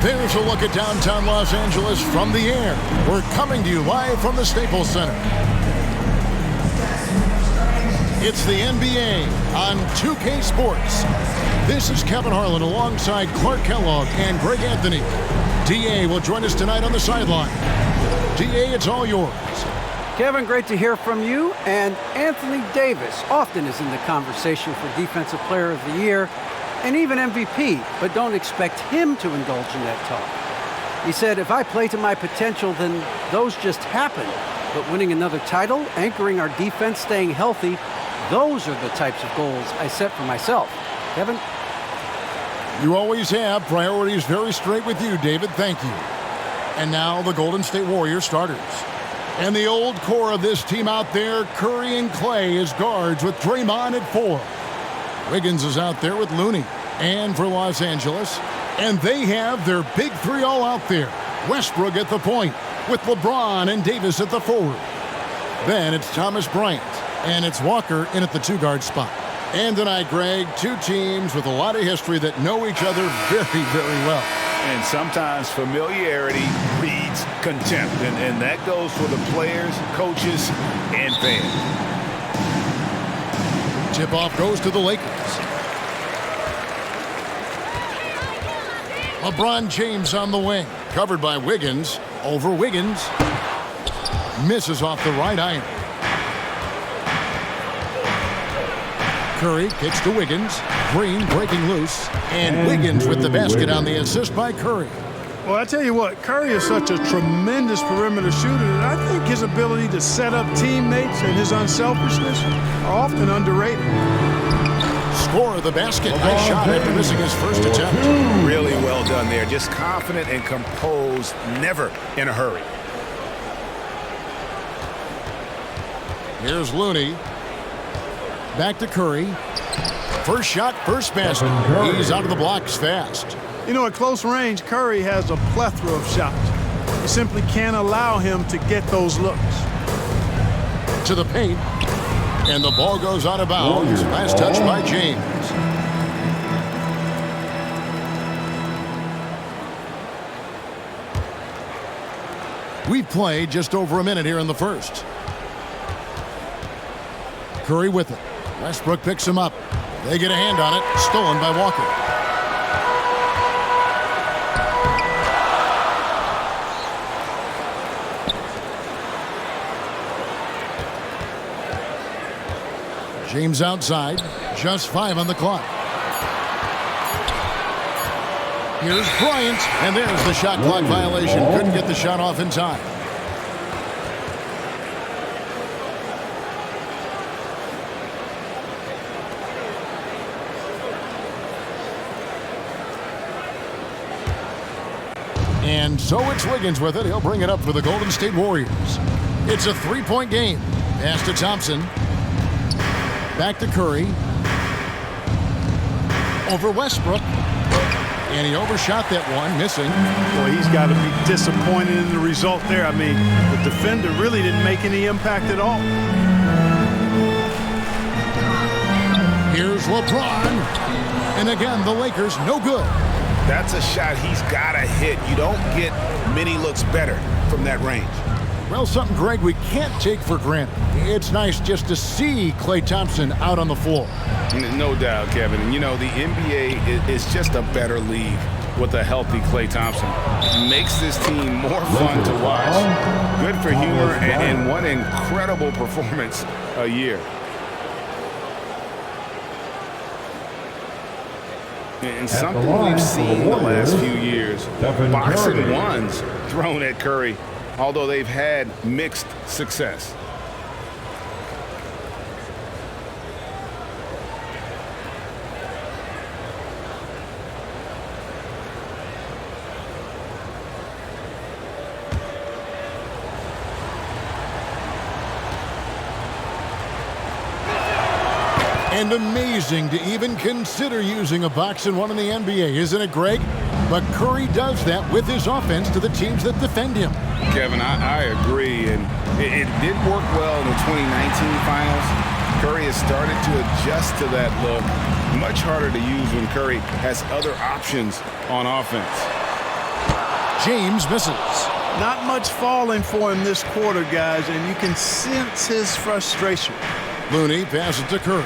There's a look at downtown Los Angeles from the air. We're coming to you live from the Staples Center. It's the NBA on 2K Sports. This is Kevin Harlan alongside Clark Kellogg and Greg Anthony. DA will join us tonight on the sideline. DA, it's all yours. Kevin, great to hear from you. And Anthony Davis often is in the conversation for Defensive Player of the Year and even MVP, but don't expect him to indulge in that talk. He said, if I play to my potential, then those just happen. But winning another title, anchoring our defense, staying healthy, those are the types of goals I set for myself. Kevin? You always have. Priorities very straight with you, David. Thank you. And now the Golden State Warriors starters. And the old core of this team out there, Curry and Klay as guards with Draymond at 4. Wiggins is out there with Looney. And for Los Angeles, and they have their big three all out there. Westbrook at the point with LeBron and Davis at the forward. Then it's Thomas Bryant, and it's Walker in at the 2-guard spot. And tonight, Greg, two teams with a lot of history that know each other very, very well. And sometimes familiarity breeds contempt, and that goes for the players, coaches, and fans. Tip-off goes to the Lakers. LeBron James on the wing. Covered by Wiggins. Over Wiggins. Misses off the right iron. Curry kicks to Wiggins. Green breaking loose. And Wiggins with the basket on the assist by Curry. Well, I tell you what, Curry is such a tremendous perimeter shooter that I think his ability to set up teammates and his unselfishness are often underrated. Score of the basket. Nice shot after missing his first attempt. Really well done there. Just confident and composed, never in a hurry. Here's Looney. Back to Curry. First shot, first basket. He's out of the blocks fast. You know, at close range, Curry has a plethora of shots. You simply can't allow him to get those looks. To the paint. And the ball goes out of bounds. Last touch by James. We've played just over a minute here in the first. Curry with it. Westbrook picks him up. They get a hand on it. Stolen by Walker. James outside. Just 5 on the clock. Here's Bryant. And there's the shot clock violation. Couldn't get the shot off in time. And so it's Wiggins with it. He'll bring it up for the Golden State Warriors. It's a 3-point game. Pass to Thompson. Back to Curry. Over Westbrook. And he overshot that one, missing. Boy, he's got to be disappointed in the result there. I mean, the defender really didn't make any impact at all. Here's LeBron. And again, the Lakers, no good. That's a shot he's got to hit. You don't get many looks better from that range. Well, something, Greg, we can't take for granted. It's nice just to see Klay Thompson out on the floor. No doubt, Kevin. And, you know, the NBA is just a better league with a healthy Klay Thompson. Makes this team more fun to watch. Good for humor and one incredible performance a year. And something we've seen the last few years, boxing ones thrown at Curry, although they've had mixed success. And amazing to even consider using a box and one in the NBA, isn't it, Greg? But Curry does that with his offense to the teams that defend him. Kevin, I agree, and it did work well in the 2019 finals. Curry has started to adjust to that look. Much harder to use when Curry has other options on offense. James misses. Not much falling for him this quarter, guys, and you can sense his frustration. Looney passes to Curry.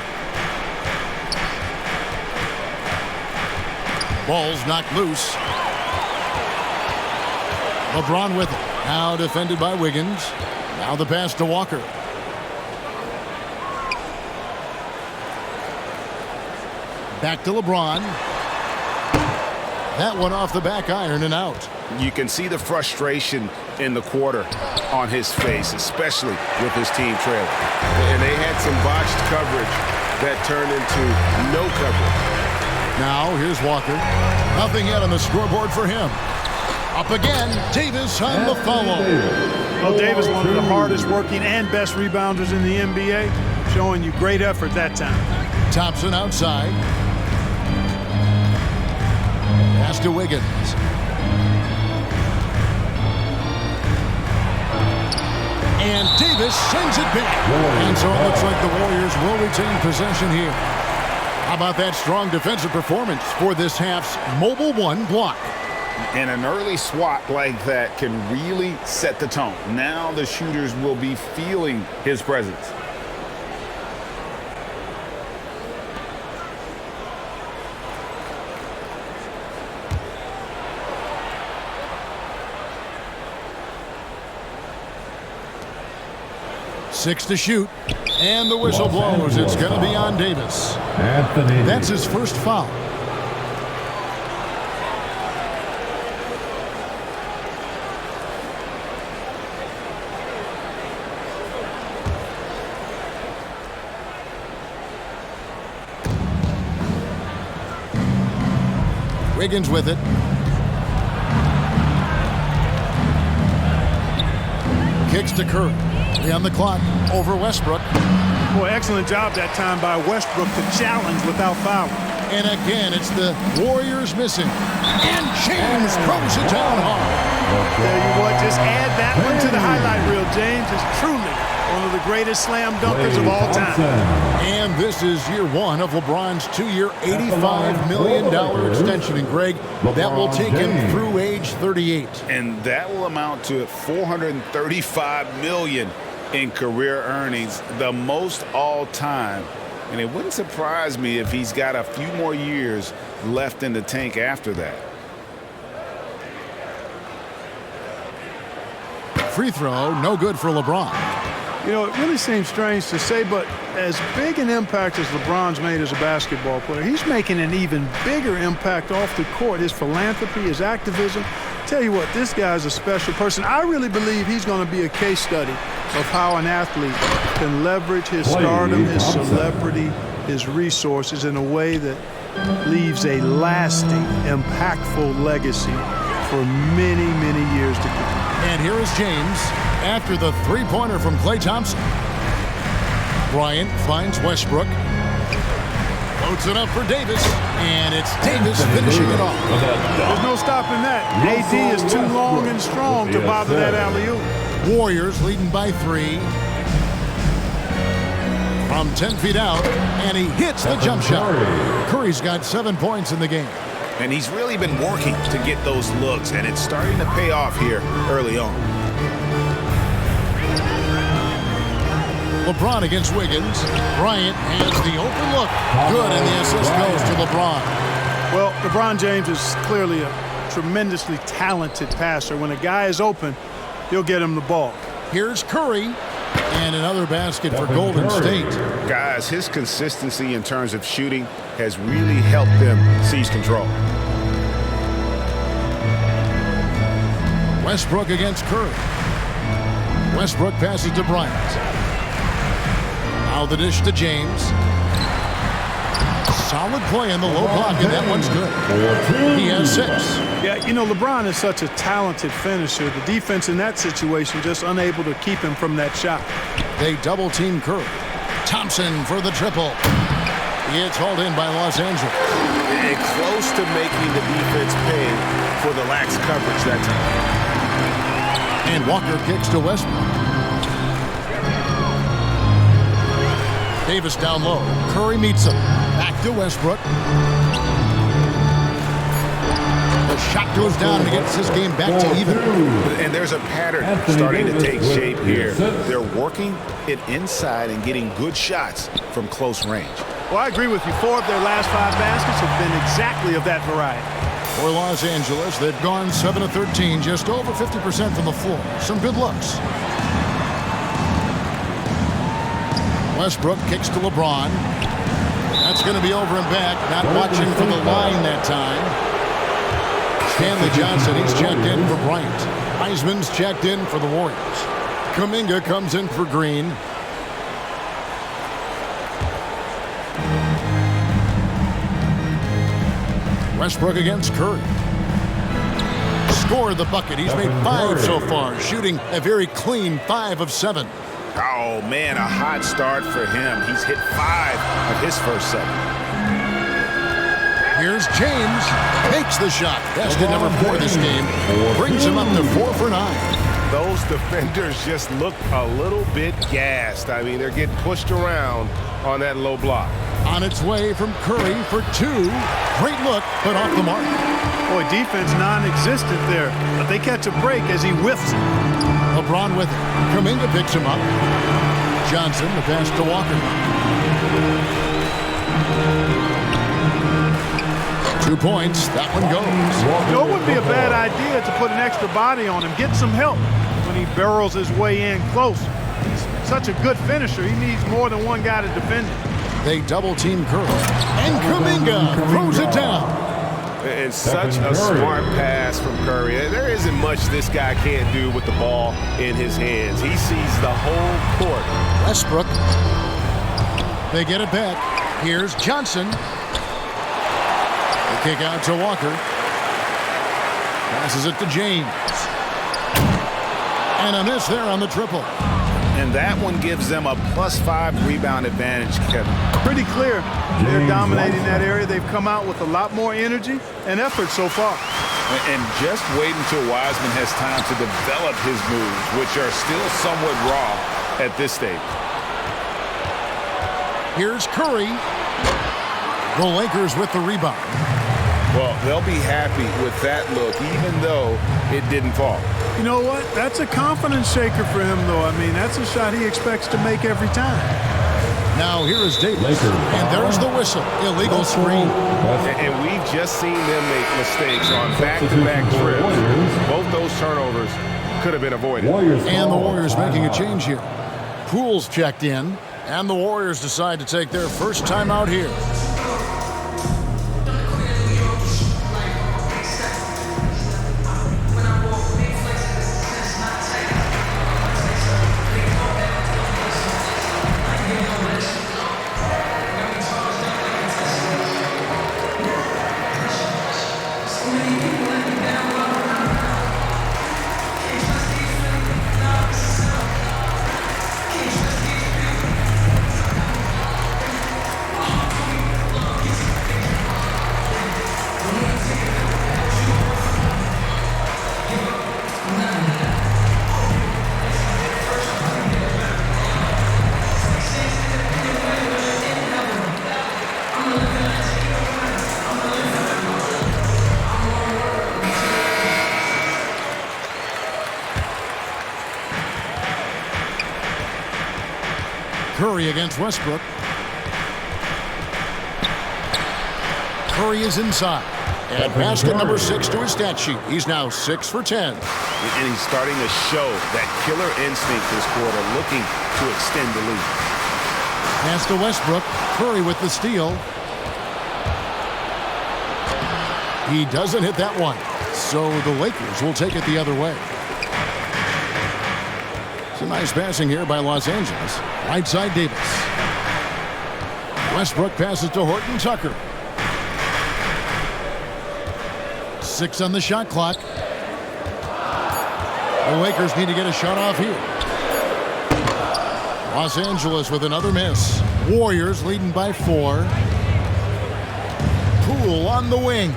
Ball's knocked loose. LeBron with it. Now defended by Wiggins. Now the pass to Walker. Back to LeBron. That one off the back iron and out. You can see the frustration in the quarter on his face, especially with his team trailing. And they had some botched coverage that turned into no coverage. Now here's Walker. Nothing yet on the scoreboard for him. Up again, Davis on the follow. Well, Davis, one of the hardest working and best rebounders in the NBA, showing you great effort that time. Thompson outside. Pass to Wiggins. And Davis sends it back. And so it looks like the Warriors will retain possession here. How about that strong defensive performance for this half's Mobile One block? And an early swat like that can really set the tone. Now the shooters will be feeling his presence. Six to shoot. And the whistle blows. It's going to be on Davis. That's his first foul. Wiggins with it. Kicks to Curry. On the clock over Westbrook. Boy, excellent job that time by Westbrook to challenge without fouling. And again, it's the Warriors missing. And James throws it down hard. Tell you what, just add that one to the highlight reel. James is truly one of the greatest slam dunkers of all time. And this is year one of LeBron's two-year, $85 million extension. And Greg, that will take him through age 38. And that will amount to $435 million in career earnings, the most all time. And it wouldn't surprise me if he's got a few more years left in the tank after that. Free throw, no good for LeBron. You know, it really seems strange to say, but as big an impact as LeBron's made as a basketball player, he's making an even bigger impact off the court. His philanthropy, his activism. Tell you what, this guy's a special person. I really believe he's going to be a case study of how an athlete can leverage his stardom, his celebrity, his resources in a way that leaves a lasting, impactful legacy for many, many years to come. And here is James after the three-pointer from Klay Thompson. Bryant finds Westbrook. Loads it up for Davis, and it's Davis finishing it off. There's no stopping that. AD is too long and strong to bother that alley-oop. Warriors leading by 3. From 10 feet out, and he hits the jump shot. Curry's got 7 points in the game. And he's really been working to get those looks, and it's starting to pay off here early on. LeBron against Wiggins. Bryant has the open look. Good, and the assist goes to LeBron. Well, LeBron James is clearly a tremendously talented passer. When a guy is open, he'll get him the ball. Here's Curry, and another basket for Golden State. Guys, his consistency in terms of shooting has really helped them seize control. Westbrook against Curry. Westbrook passes to Bryant. Now the dish to James. Solid play in the low block, and that one's good. He has 6. Yeah, you know, LeBron is such a talented finisher. The defense in that situation just unable to keep him from that shot. They double-team Curry. Thompson for the triple. It's hauled in by Los Angeles. And close to making the defense pay for the lax coverage that time. And Walker kicks to Westbrook. Davis down low. Curry meets him. Back to Westbrook. The shot goes down and he gets this game back to even. And there's a pattern starting to take shape here. They're working it inside and getting good shots from close range. Well, I agree with you. 4 of their last 5 baskets have been exactly of that variety. For Los Angeles, they've gone 7 of 13, just over 50% from the floor. Some good looks. Westbrook kicks to LeBron. That's going to be over and back. Not watching for the line that time. Stanley Johnson, he's checked in for Bryant. Heisman's checked in for the Warriors. Kuminga comes in for Green. Westbrook against Curry. Scored the bucket. He's made 5 so far, shooting a very clean 5 of 7. Oh, man, a hot start for him. He's hit 5 of his first 7. Here's James. Takes the shot. Best at number 4 this game. Brings him up to 4 for 9. Those defenders just look a little bit gassed. I mean, they're getting pushed around on that low block. On its way from Curry for 2. Great look, but off the mark. Boy, defense non-existent there, but they catch a break as he whiffs it. LeBron with it. Kuminga picks him up. Johnson, the pass to Walker. 2 points. That one goes. You know, it would be a bad idea to put an extra body on him. Get some help when he barrels his way in close. He's such a good finisher. He needs more than one guy to defend him. They double-team Curry. And Kuminga throws it down. And such a smart pass from Curry. There isn't much this guy can't do with the ball in his hands. He sees the whole court. Westbrook. They get it back. Here's Johnson. The kick out to Walker. Passes it to James. And a miss there on the triple. And that one gives them a +5 rebound advantage, Kevin. Pretty clear. They're dominating that area. They've come out with a lot more energy and effort so far. And just wait until Wiseman has time to develop his moves, which are still somewhat raw at this stage. Here's Curry. The Lakers with the rebound. Well, they'll be happy with that look, even though it didn't fall. You know what? That's a confidence shaker for him, though. I mean, that's a shot he expects to make every time. Now here is Davis. And there's the whistle. Illegal screen. And we've just seen them make mistakes on back-to-back trips. Both those turnovers could have been avoided. And the Warriors making a change here. Poole's checked in. And the Warriors decide to take their first time out here. Curry against Westbrook. Curry is inside. And basket number 6 to his stat sheet. He's now 6 for 10. And he's starting to show that killer instinct this quarter, looking to extend the lead. Pass to Westbrook. Curry with the steal. He doesn't hit that one. So the Lakers will take it the other way. Some nice passing here by Los Angeles. Right side Davis. Westbrook passes to Horton Tucker. 6 on the shot clock. The Lakers need to get a shot off here. Los Angeles with another miss. Warriors leading by 4. Poole on the wing.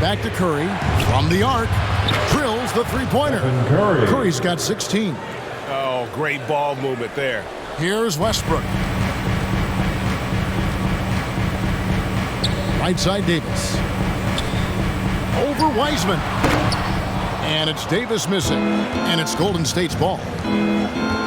Back to Curry from the arc. Drills the three-pointer. Curry's got 16. Oh, great ball movement there. Here's Westbrook. Right side, Davis. Over Wiseman. And it's Davis missing. And it's Golden State's ball.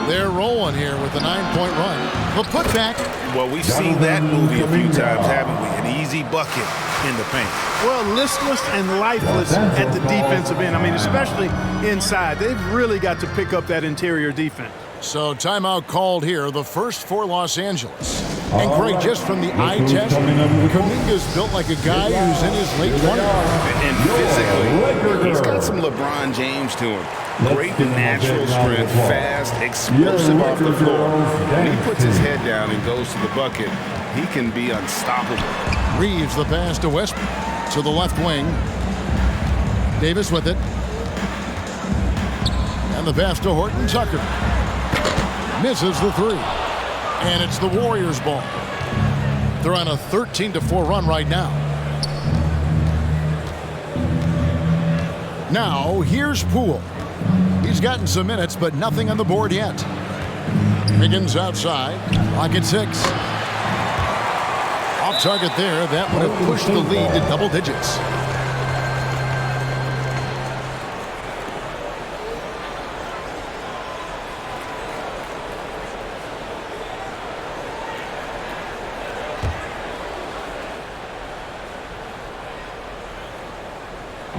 They're rolling here with a 9-point run. The putback. Well, we've seen that movie a few times, haven't we? An easy bucket in the paint. Well, listless and lifeless at the defensive end. I mean, especially inside. They've really got to pick up that interior defense. So timeout called here, the first for Los Angeles. And Craig, just from the eye test, Kuminga's built like a guy who's in his late 20s. And physically, he's got some LeBron James to him. Great natural strength, fast, explosive off the floor. When he puts his head down and goes to the bucket, he can be unstoppable. Reeves the pass to Westbrook to the left wing. Davis with it. And the pass to Horton Tucker. Misses the three. And it's the Warriors' ball. They're on a 13-4 run right now. Now, here's Poole. He's gotten some minutes, but nothing on the board yet. Higgins outside. Clock at 6. Off target there. That would have pushed the lead to double digits.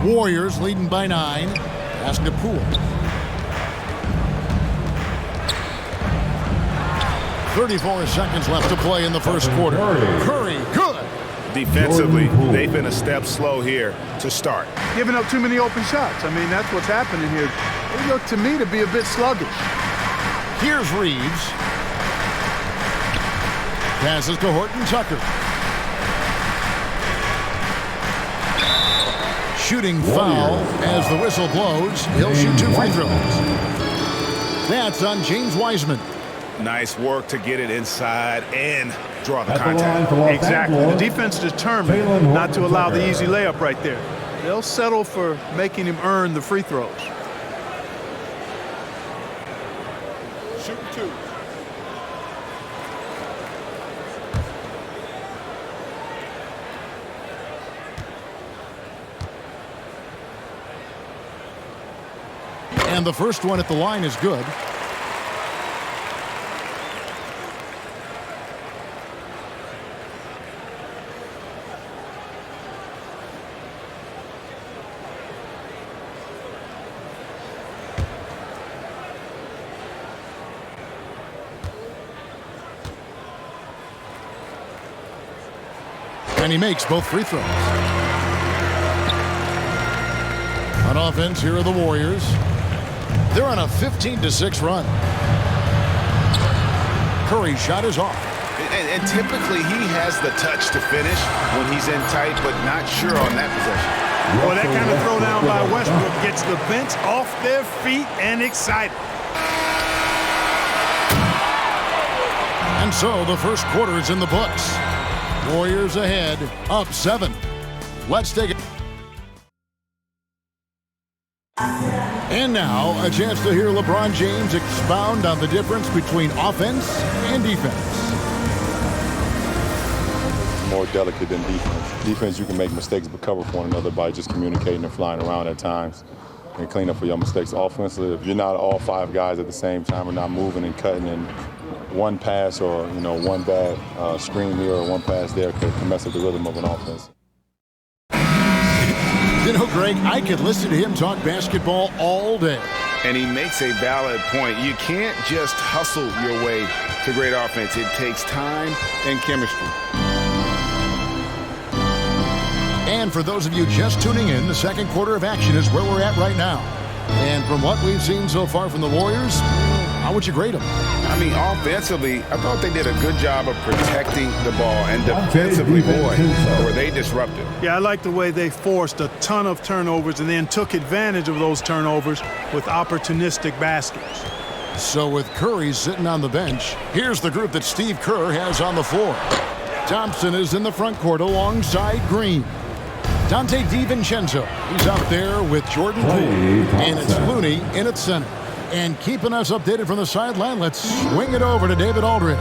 Warriors leading by 9. Pass to Poole. 34 seconds left to play in the first quarter. Curry, good. Defensively, they've been a step slow here to start. Giving up too many open shots. I mean, that's what's happening here. They look to me to be a bit sluggish. Here's Reeves. Passes to Horton Tucker. Shooting foul as the whistle blows. He'll shoot 2 free throws. That's on James Wiseman. Nice work to get it inside and draw the contact. Exactly. The defense determined not to allow the easy layup right there. They'll settle for making him earn the free throws. Shooting 2. And the first one at the line is good. And he makes both free throws. On offense, here are the Warriors. They're on a 15-6 run. Curry's shot is off. And typically he has the touch to finish when he's in tight, but not sure on that possession. Well, that kind of throwdown by Westbrook gets the bench off their feet and excited. And so the first quarter is in the books. Warriors ahead, up 7. Let's take it. And now, a chance to hear LeBron James expound on the difference between offense and defense. More delicate than defense. Defense, you can make mistakes but cover for one another by just communicating and flying around at times and clean up for your mistakes. Offensively, if you're not all 5 guys at the same time or not moving and cutting, and one pass or one bad screen here or one pass there can mess up the rhythm of an offense. You know, Greg, I could listen to him talk basketball all day. And he makes a valid point. You can't just hustle your way to great offense. It takes time and chemistry. And for those of you just tuning in, the second quarter of action is where we're at right now. And from what we've seen so far from the Warriors, how would you grade them? I mean, offensively, I thought they did a good job of protecting the ball. And defensively, boy, were they disruptive. Yeah, I like the way they forced a ton of turnovers and then took advantage of those turnovers with opportunistic baskets. So with Curry sitting on the bench, here's the group that Steve Kerr has on the floor. Thompson is in the front court alongside Green. Dante DiVincenzo, he's out there with Jordan Poole. And it's Looney in at center. And keeping us updated from the sideline, let's swing it over to David Aldridge.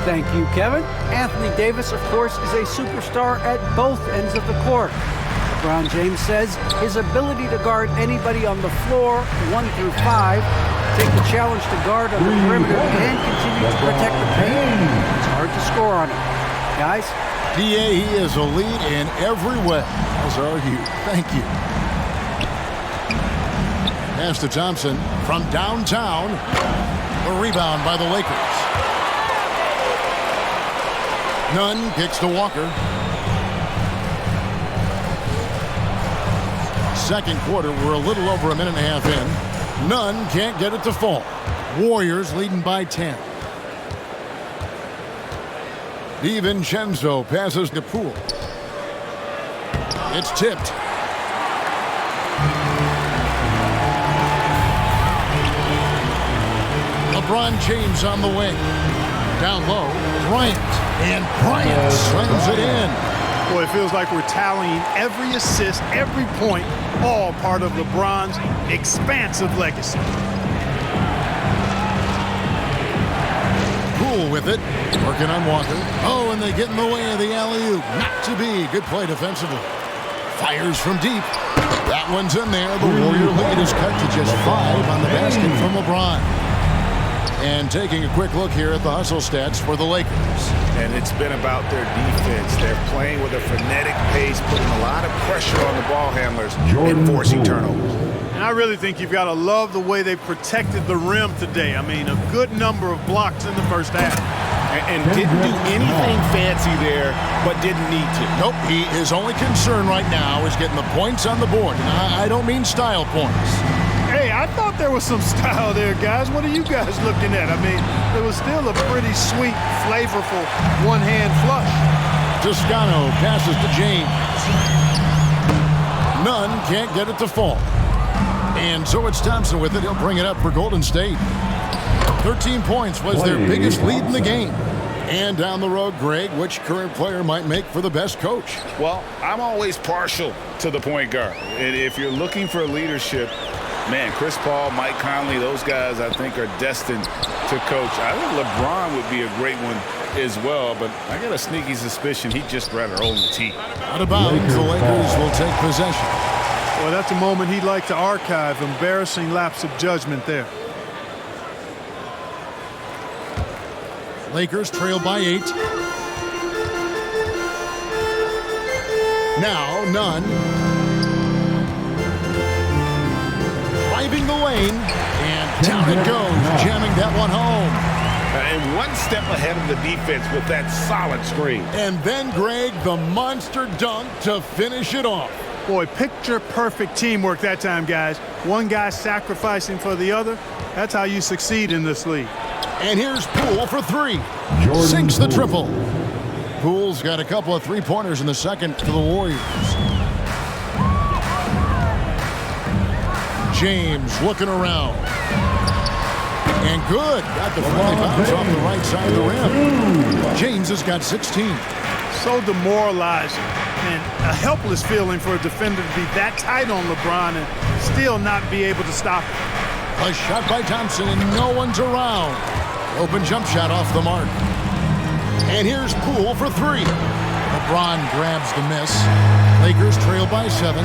Thank you, Kevin. Anthony Davis, of course, is a superstar at both ends of the court. LeBron James says his ability to guard anybody on the floor, 1 through 5, take the challenge to guard on the perimeter and continue to protect the paint. It's hard to score on him. Guys? DA, he is a lead in every way, as are you. Thank you. Pass to Thompson from downtown. A rebound by the Lakers. Nunn kicks to Walker. Second quarter, we're a little over a minute and a half in. Nunn can't get it to fall. Warriors leading by 10. DiVincenzo passes to Poole. It's tipped. LeBron James on the wing. Down low, Bryant. And Bryant slams it in. Boy, it feels like we're tallying every assist, every point, all part of LeBron's expansive legacy. Poole with it, working on Walker. Oh, and they get in the way of the alley-oop. Not to be. Good play defensively. Fires from deep. That one's in there. The Warrior lead is cut to just 5 on the basket from LeBron. And taking a quick look here at the hustle stats for the Lakers. And it's been about their defense. They're playing with a frenetic pace, putting a lot of pressure on the ball handlers and forcing turnovers. And I really think you've got to love the way they protected the rim today. I mean, a good number of blocks in the first half. And didn't do anything fancy there, but didn't need to. Nope, his only concern right now is getting the points on the board. And I don't mean style points. Hey, I thought there was some style there, guys. What are you guys looking at? I mean, it was still a pretty sweet, flavorful one-hand flush. Toscano passes to James. Nunn can't get it to fall. And so it's Thompson with it. He'll bring it up for Golden State. 13 points was their biggest lead in the game. And down the road, Greg, which current player might make for the best coach? Well, I'm always partial to the point guard. And if you're looking for leadership, man, Chris Paul, Mike Conley, those guys I think are destined to coach. I think LeBron would be a great one as well, but I got a sneaky suspicion he'd just rather own the team. Out of bounds, the Lakers will take possession. Well, that's a moment he'd like to archive. Embarrassing lapse of judgment there. Lakers trail by 8. Now, Nunn. Driving the lane, and down it goes, jamming that one home. And one step ahead of the defense with that solid screen. And then, Greg, the monster dunk to finish it off. Boy, picture-perfect teamwork that time, guys. One guy sacrificing for the other. That's how you succeed in this league. And here's Poole for 3. Sinks the triple. Poole's got a couple of three-pointers in the second for the Warriors. James looking around. And good. Got the friendly bounce off the right side of the rim. James has got 16. So demoralizing. And a helpless feeling for a defender to be that tight on LeBron and still not be able to stop it. A shot by Thompson, and no one's around. Open jump shot off the mark. And here's Poole for 3. LeBron grabs the miss. Lakers trail by 7.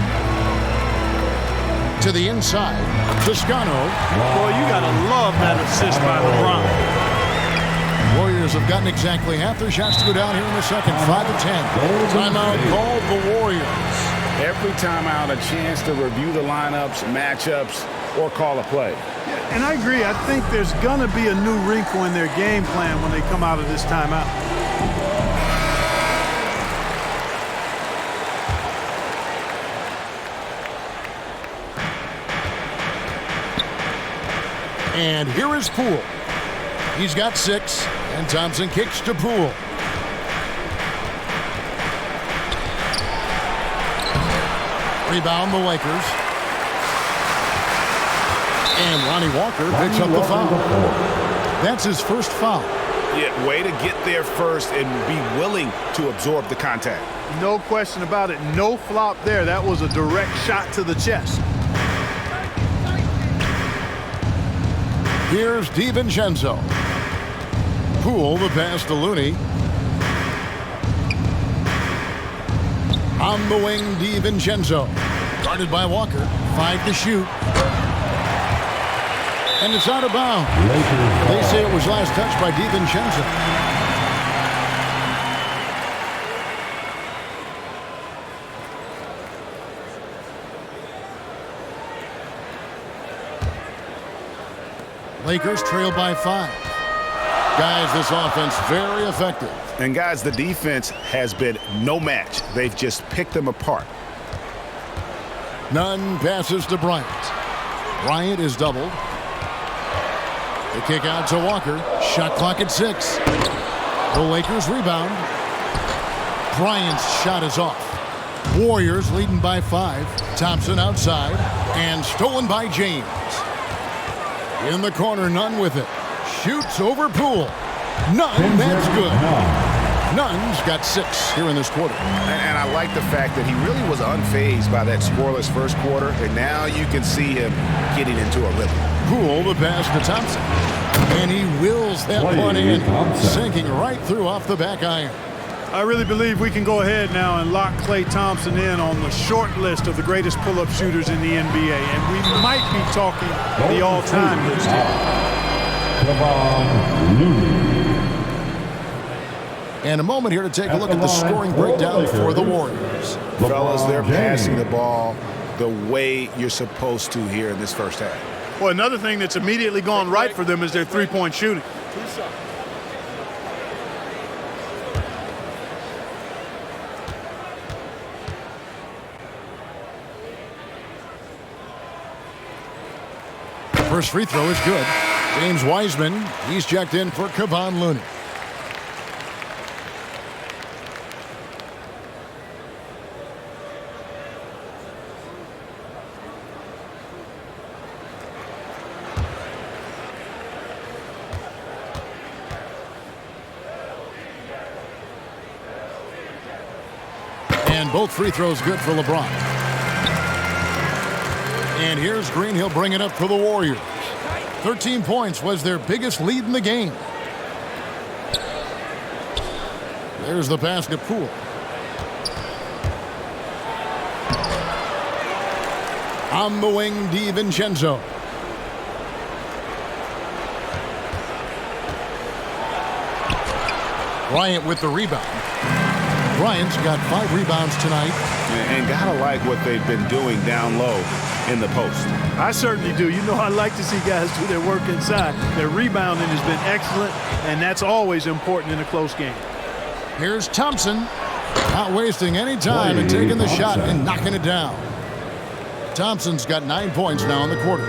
To the inside, Toscano. Boy, you got to love that assist by LeBron. Warriors have gotten exactly half their shots to go down here in the second. 5 to 10. Timeout called the Warriors. Every timeout, a chance to review the lineups, matchups, or call a play. And I agree. I think there's going to be a new wrinkle in their game plan when they come out of this timeout. And here is Poole. He's got 6, and Thompson kicks to Poole. Rebound the Lakers. And Lonnie Walker picks up the foul. That's his first foul. Yeah, way to get there first and be willing to absorb the contact. No question about it. No flop there. That was a direct shot to the chest. Here's DiVincenzo. Poole, the pass to Looney. On the wing, DiVincenzo. Guarded by Walker. 5 to shoot. And it's out of bounds. They say it was last touched by DiVincenzo. Lakers trail by 5. Guys, this offense very effective. And guys, the defense has been no match. They've just picked them apart. Nunn passes to Bryant. Bryant is doubled. The kick out to Walker. Shot clock at 6. The Lakers rebound. Bryant's shot is off. Warriors leading by 5. Thompson outside. And stolen by James. In the corner, Nunn with it. Shoots over Poole. Nunn, that's good. Nunn's got 6 here in this quarter. And I like the fact that he really was unfazed by that scoreless first quarter, and now you can see him getting into a rhythm. Poole the pass to Thompson. And he wills that one in, sinking right through off the back iron. I really believe we can go ahead now and lock Klay Thompson in on the short list of the greatest pull-up shooters in the NBA, and we might be talking the all-time list here. And a moment here to take a look at the scoring breakdown for the Warriors. Fellas, they're passing the ball the way you're supposed to here in this first half. Well, another thing that's immediately gone right for them is their three-point shooting. First free throw is good. James Wiseman, he's checked in for Kevon Looney. And both free throws good for LeBron. And here's Green. He'll bring it up for the Warriors. 13 points was their biggest lead in the game. There's the pass to Poole. On the wing, DiVincenzo. Bryant with the rebound. Bryant's got 5 rebounds tonight. And gotta like what they've been doing down low in the post. I certainly do. You know, I like to see guys do their work inside. Their rebounding has been excellent, and that's always important in a close game. Here's Thompson, not wasting any time and taking the shot and knocking it down. Thompson's got 9 points now in the quarter.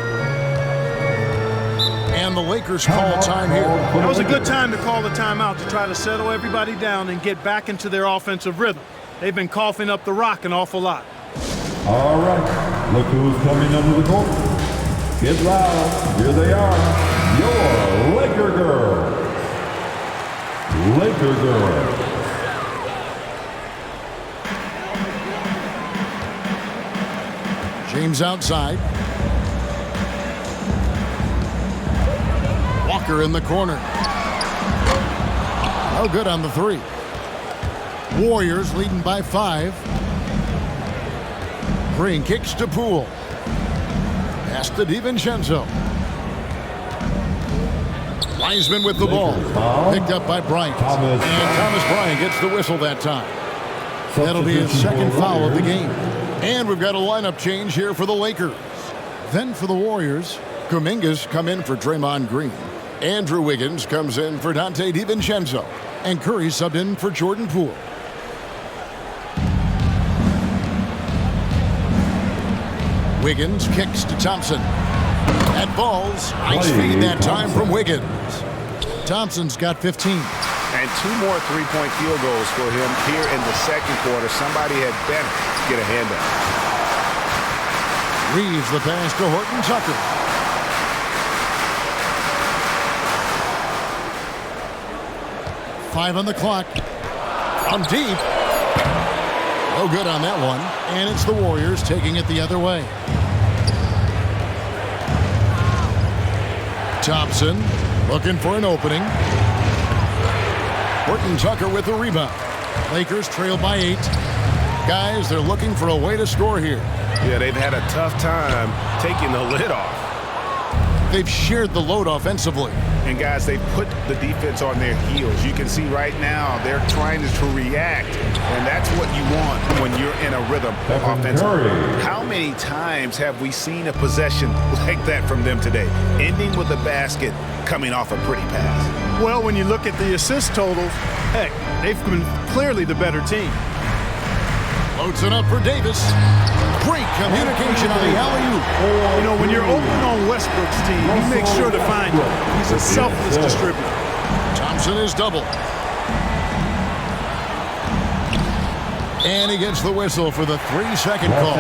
And the Lakers call time here. That was a good time to call the timeout to try to settle everybody down and get back into their offensive rhythm. They've been coughing up the rock an awful lot. All right, look who's coming under the court. Get loud. Here they are, your Laker girls. Laker girls. James outside. Walker in the corner. No good on the 3. Warriors leading by 5. Green kicks to Poole. Pass to DiVincenzo. Wiseman with the ball. Picked up by Bryant. And Thomas Bryant gets the whistle that time. That'll be his second foul of the game. And we've got a lineup change here for the Lakers. Then for the Warriors, Kuminga's come in for Draymond Green. Andrew Wiggins comes in for Donte DiVincenzo. And Curry subbed in for Jordan Poole. Wiggins kicks to Thompson. That ball's nice feed that time from Wiggins. Thompson's got 15. And 2 more three-point field goals for him here in the second quarter. Somebody had better get a hand up. Reeves the pass to Horton Tucker. Five on the clock. From deep. No good on that one. And it's the Warriors taking it the other way. Thompson looking for an opening. Horton Tucker with the rebound. Lakers trail by 8. Guys, they're looking for a way to score here. Yeah, they've had a tough time taking the lid off. They've shared the load offensively. And guys, they put the defense on their heels. You can see right now they're trying to react, and that's what you want when you're in a rhythm offensively. How many times have we seen a possession like that from them today, ending with a basket coming off a pretty pass? Well, when you look at the assist totals, heck, they've been clearly the better team. Loads it up for Davis. Great communication on the alley-oop. You know, when you're open on Westbrook's team, he makes sure to find you. He's a selfless distributor. Thompson is double. And he gets the whistle for the 3-second call.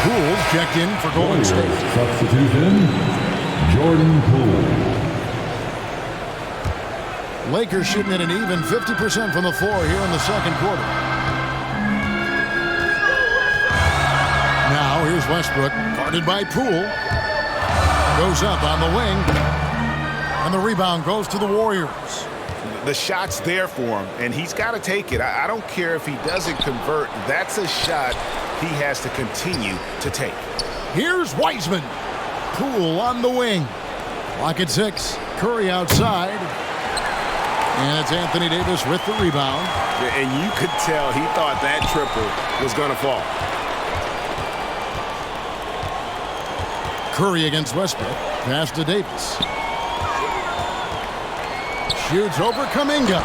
Poole's checked in for Golden State. Substitution, Jordan Poole. Lakers shooting at an even 50% from the floor here in the second quarter. Now here's Westbrook, guarded by Poole. Goes up on the wing. And the rebound goes to the Warriors. The shot's there for him, and he's got to take it. I don't care if he doesn't convert. That's a shot he has to continue to take. Here's Wiseman. Poole on the wing. Clock at 6. Curry outside. And it's Anthony Davis with the rebound. And you could tell he thought that triple was going to fall. Curry against Westbrook. Pass to Davis. Shoots over Kuminga.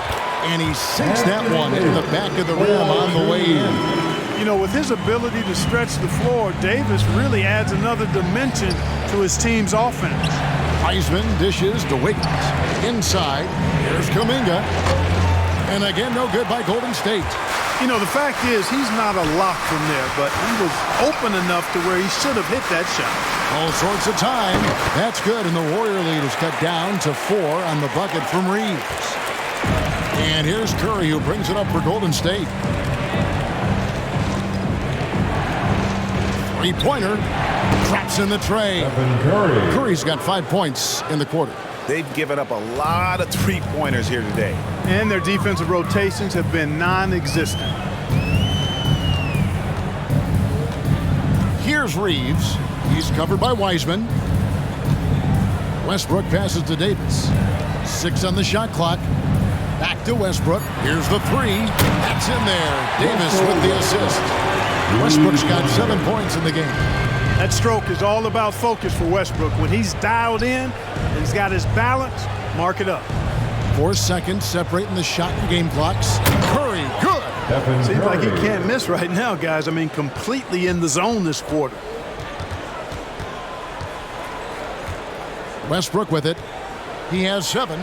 And he sinks that one into the back of the rim on the way in. You know, with his ability to stretch the floor, Davis really adds another dimension to his team's offense. Wiseman dishes to Wiggins. Inside, here's Kuminga. And again, no good by Golden State. You know, the fact is, he's not a lock from there, but he was open enough to where he should have hit that shot. All sorts of time. That's good, and the Warrior lead is cut down to 4 on the bucket from Reeves. And here's Curry, who brings it up for Golden State. Three-pointer. Traps in the tray. Curry's got 5 points in the quarter. They've given up a lot of three-pointers here today. And their defensive rotations have been non-existent. Here's Reeves. He's covered by Wiseman. Westbrook passes to Davis. 6 on the shot clock. Back to Westbrook. Here's the 3. That's in there. Davis with the assist. Westbrook's got 7 points in the game. That stroke is all about focus for Westbrook. When he's dialed in and he's got his balance, mark it up. 4 seconds separating the shot and game clocks. Curry, good. Seems like he can't miss right now, guys. I mean, completely in the zone this quarter. Westbrook with it. He has 7.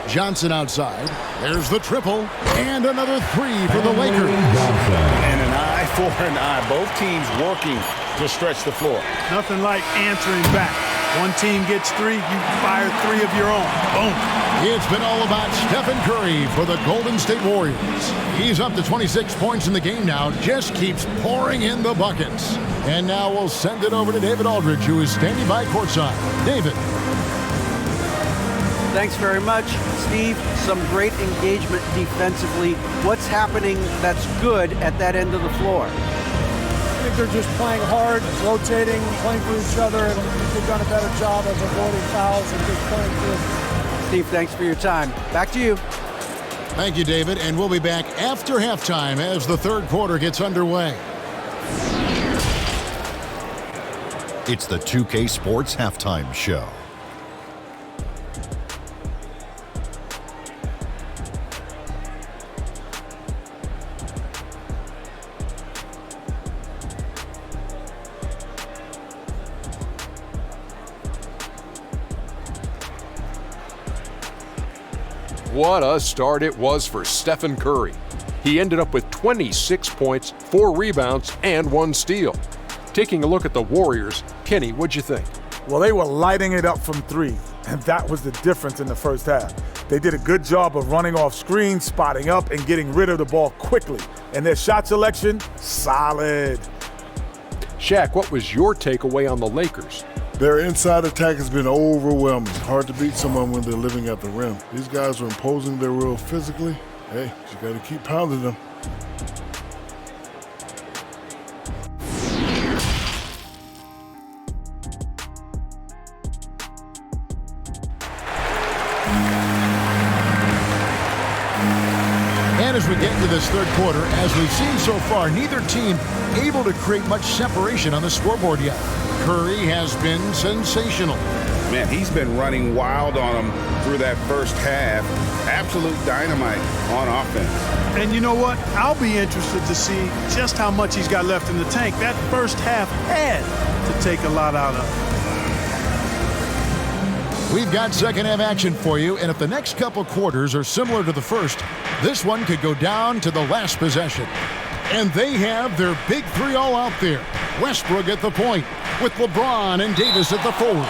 Johnson outside. There's the triple. And another 3 for the Lakers. And an eye for an eye. Both teams working to stretch the floor. Nothing like answering back. One team gets 3, you fire 3 of your own. Boom. It's been all about Stephen Curry for the Golden State Warriors. He's up to 26 points in the game now. Just keeps pouring in the buckets. And now we'll send it over to David Aldridge, who is standing by courtside. David. Thanks very much, Steve. Some great engagement defensively. What's happening that's good at that end of the floor? I think they're just playing hard, rotating, playing for each other, and I think they've done a better job of avoiding fouls and just playing through. Steve, thanks for your time. Back to you. Thank you, David, and we'll be back after halftime as the third quarter gets underway. It's the 2K Sports Halftime Show. What a start it was for Stephen Curry. He ended up with 26 points, 4 rebounds, and 1 steal. Taking a look at the Warriors, Kenny, what'd you think? Well, they were lighting it up from 3, and that was the difference in the first half. They did a good job of running off screens, spotting up, and getting rid of the ball quickly. And their shot selection, solid. Shaq, what was your takeaway on the Lakers? Their inside attack has been overwhelming. Hard to beat someone when they're living at the rim. These guys are imposing their will physically. Hey, you got to keep pounding them. And as we get into this third quarter, as we've seen so far, neither team able to create much separation on the scoreboard yet. Curry has been sensational. Man, he's been running wild on them through that first half. Absolute dynamite on offense. And you know what? I'll be interested to see just how much he's got left in the tank. That first half had to take a lot out of him. We've got second half action for you, and if the next couple quarters are similar to the first, this one could go down to the last possession. And they have their big three all out there. Westbrook at the point, with LeBron and Davis at the forward.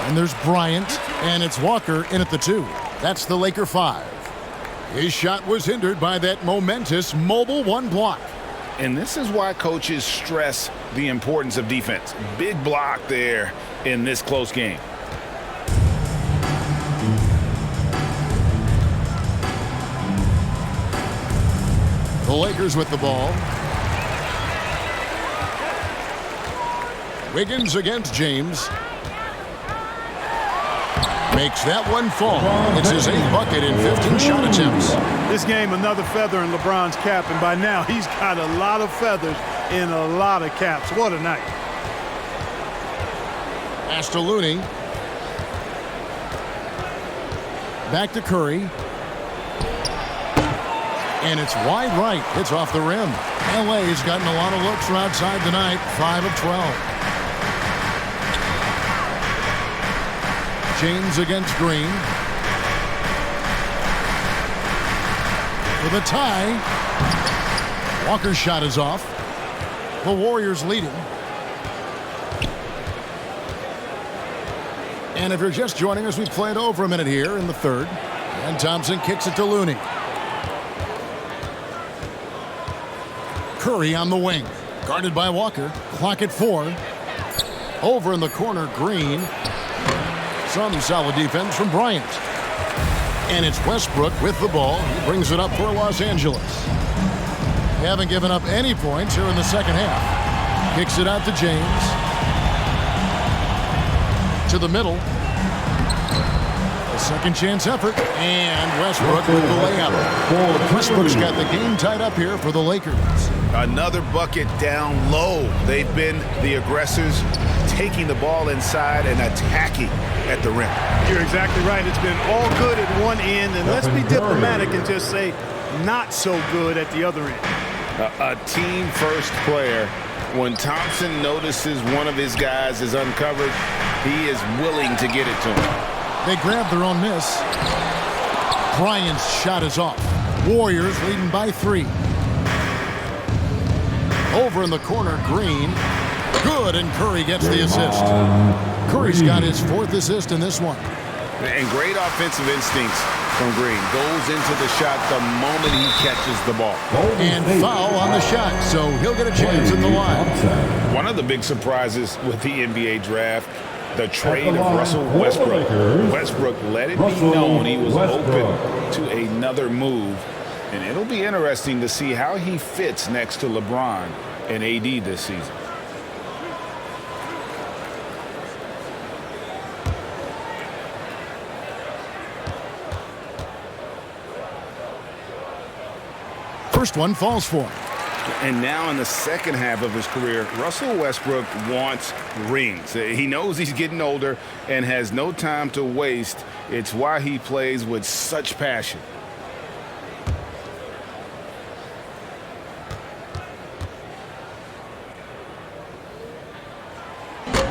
And there's Bryant, and it's Walker in at the 2. That's the Laker 5. His shot was hindered by that momentous mobile 1 block. And this is why coaches stress the importance of defense. Big block there in this close game. The Lakers with the ball. Wiggins against James. Makes that one fall. It's his 8th bucket in 15 shot attempts. This game, another feather in LeBron's cap, and by now he's got a lot of feathers in a lot of caps. What a night. Pass to Looney. Back to Curry. And it's wide right. It's off the rim. LA's gotten a lot of looks from outside tonight. 5 of 12. James against Green. For the tie. Walker's shot is off. The Warriors leading. And if you're just joining us, we played over a minute here in the third. And Thompson kicks it to Looney. Curry on the wing. Guarded by Walker. Clock at 4. Over in the corner, Green. Some solid defense from Bryant. And it's Westbrook with the ball. He brings it up for Los Angeles. They haven't given up any points here in the second half. Kicks it out to James. To the middle. A second chance effort. And Westbrook with the layup. Westbrook's got the game tied up here for the Lakers. Another bucket down low. They've been the aggressors, taking the ball inside and attacking at the rim. You're exactly right. It's been all good at one end, and let's be diplomatic and just say not so good at the other end. A team-first player. When Thompson notices one of his guys is uncovered, he is willing to get it to him. They grab their own miss. Bryant's shot is off. Warriors leading by 3. Over in the corner, Green. Good, and Curry gets the assist. Curry's got his 4th assist in this one. And great offensive instincts from Green. Goes into the shot the moment he catches the ball. And foul on the shot, so he'll get a chance at the line. One of the big surprises with the NBA draft, the trade of Russell Westbrook. Westbrook let it be known he was open to another move. And it'll be interesting to see how he fits next to LeBron and AD this season. First one falls for him. And now in the second half of his career, Russell Westbrook wants rings. He knows he's getting older and has no time to waste. It's why he plays with such passion.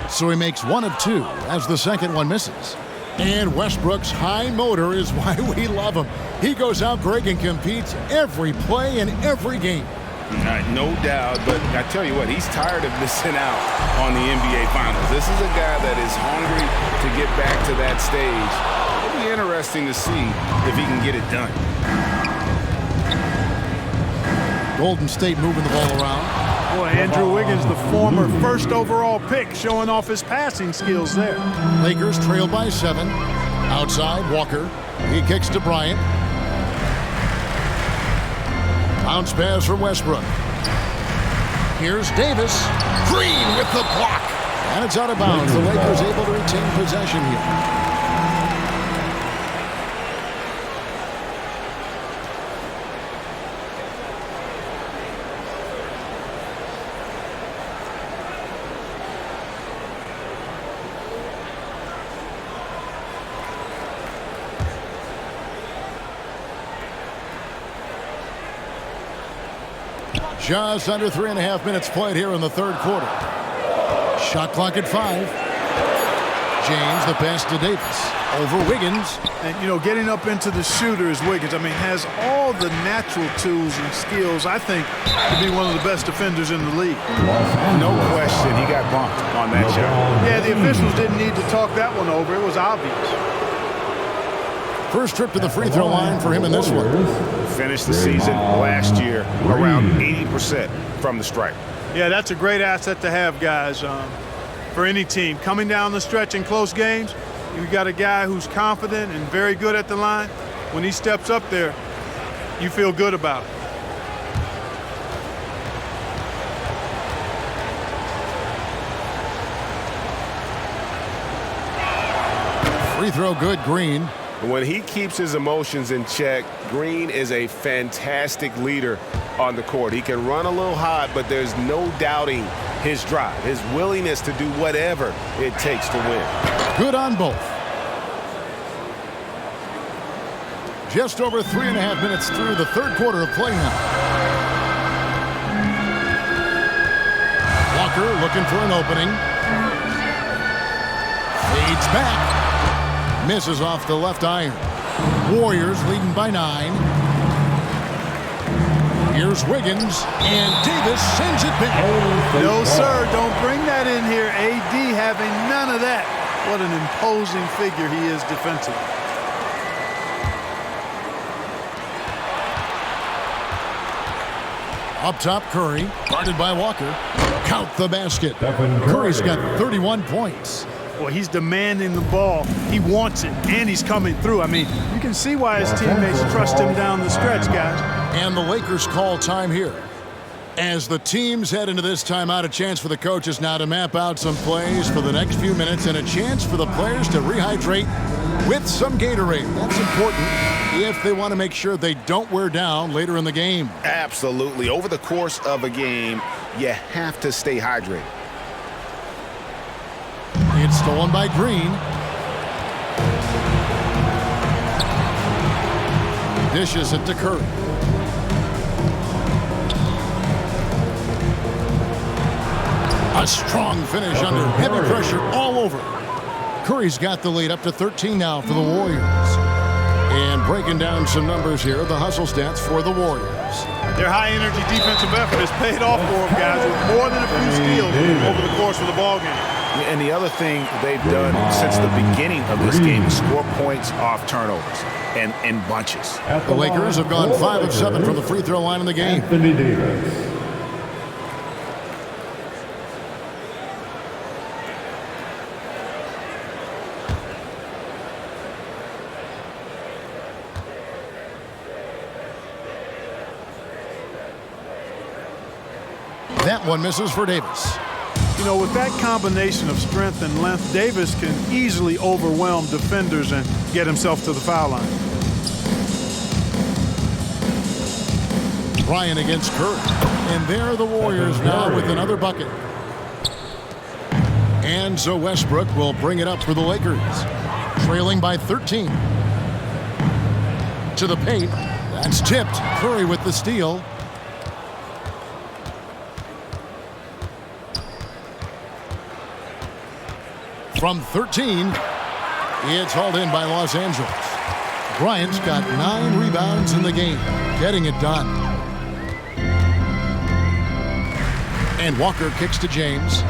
So he makes 1 of 2 as the second one misses. And Westbrook's high motor is why we love him. He goes out, Greg, and competes every play in every game. No doubt, but I tell you what, he's tired of missing out on the NBA Finals. This is a guy that is hungry to get back to that stage. It'll be interesting to see if he can get it done. Golden State moving the ball around. Boy, Andrew Wiggins, the former first overall pick, showing off his passing skills there. Lakers trail by 7. Outside, Walker. He kicks to Bryant. Bounce pass from Westbrook. Here's Davis. Green with the block. And it's out of bounds. The Lakers able to retain possession here. Just under 3.5 minutes played here in the third quarter. Shot clock at 5. James, the pass to Davis. Over Wiggins. And, you know, getting up into the shooter is Wiggins. I mean, has all the natural tools and skills, I think, to be one of the best defenders in the league. No question, he got bumped on that shot. Yeah, the officials didn't need to talk that one over. It was obvious. First trip to the free throw line for him in this one. Finished the season last year around 80% from the stripe. Yeah, that's a great asset to have, guys, for any team. Coming down the stretch in close games, you got a guy who's confident and very good at the line. When he steps up there, you feel good about it. Free throw good, Green. When he keeps his emotions in check, Green is a fantastic leader on the court. He can run a little hot, but there's no doubting his drive, his willingness to do whatever it takes to win. Good on both. Just over 3.5 minutes through the third quarter of play now. Walker looking for an opening. Fades back. Misses off the left iron. Warriors leading by 9. Here's Wiggins, and Davis sends it back. No, sir, don't bring that in here. AD having none of that. What an imposing figure he is defensively. Up top, Curry, guarded by Walker. Count the basket. Curry's got 31 points. Well, he's demanding the ball. He wants it, and he's coming through. I mean, you can see why his teammates trust him down the stretch, guys. And the Lakers call time here. As the teams head into this timeout, a chance for the coaches now to map out some plays for the next few minutes and a chance for the players to rehydrate with some Gatorade. That's important if they want to make sure they don't wear down later in the game. Absolutely. Over the course of a game, you have to stay hydrated. It's stolen by Green. Dishes it to Curry. A strong finish under heavy pressure all over. Curry's got the lead up to 13 now for the Warriors. And breaking down some numbers here, the hustle stats for the Warriors. Their high-energy defensive effort has paid off for them, guys, with more than a few steals over the course of the ballgame. And the other thing they've done since the beginning of this game is score points off turnovers and in bunches. The Lakers have gone 5 of 7 from the free throw line in the game. Anthony Davis. That one misses for Davis. You know, with that combination of strength and length, Davis can easily overwhelm defenders and get himself to the foul line. Bryant against Curry. And there the Warriors now with another bucket. And so Westbrook will bring it up for the Lakers. Trailing by 13. To the paint. That's tipped. Curry with the steal. From 13, it's hauled in by Los Angeles. Bryant's got 9 rebounds in the game, getting it done. And Walker kicks to James.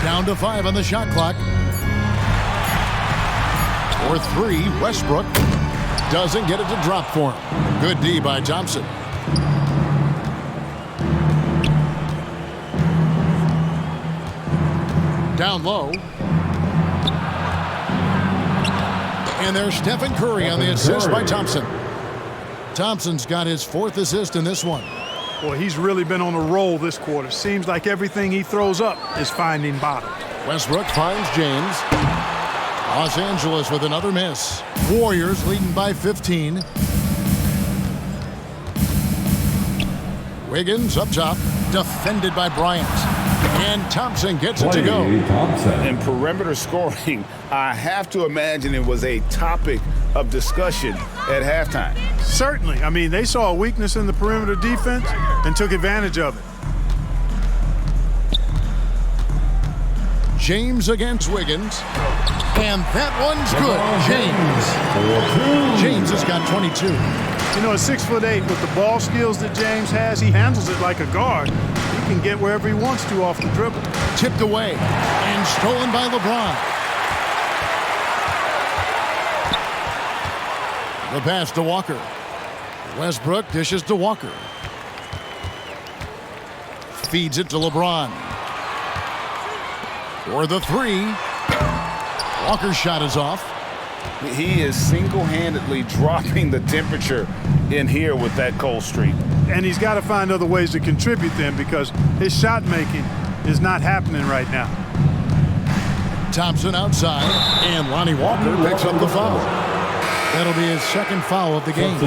Down to 5 on the shot clock. For 3, Westbrook doesn't get it to drop for him. Good D by Thompson. Down low. And there's Stephen Curry on the assist by Thompson. Thompson's got his 4th assist in this one. Boy, he's really been on a roll this quarter. Seems like everything he throws up is finding bottom. Westbrook finds James. Los Angeles with another miss. Warriors leading by 15. Wiggins up top, defended by Bryant. And Thompson gets it to go. In perimeter scoring, I have to imagine it was a topic of discussion at halftime. Certainly. I mean, they saw a weakness in the perimeter defense and took advantage of it. James against Wiggins. And that one's good. James has got 22. You know, at 6'8", with the ball skills that James has, he handles it like a guard. He can get wherever he wants to off the dribble. Tipped away and stolen by LeBron. The pass to Walker. Westbrook dishes to Walker. Feeds it to LeBron. For the 3. Walker's shot is off. He is single-handedly dropping the temperature in here with that cold streak. And he's got to find other ways to contribute then, because his shot making is not happening right now. Thompson outside, and Lonnie Walker picks up the foul. That'll be his 2nd foul of the game.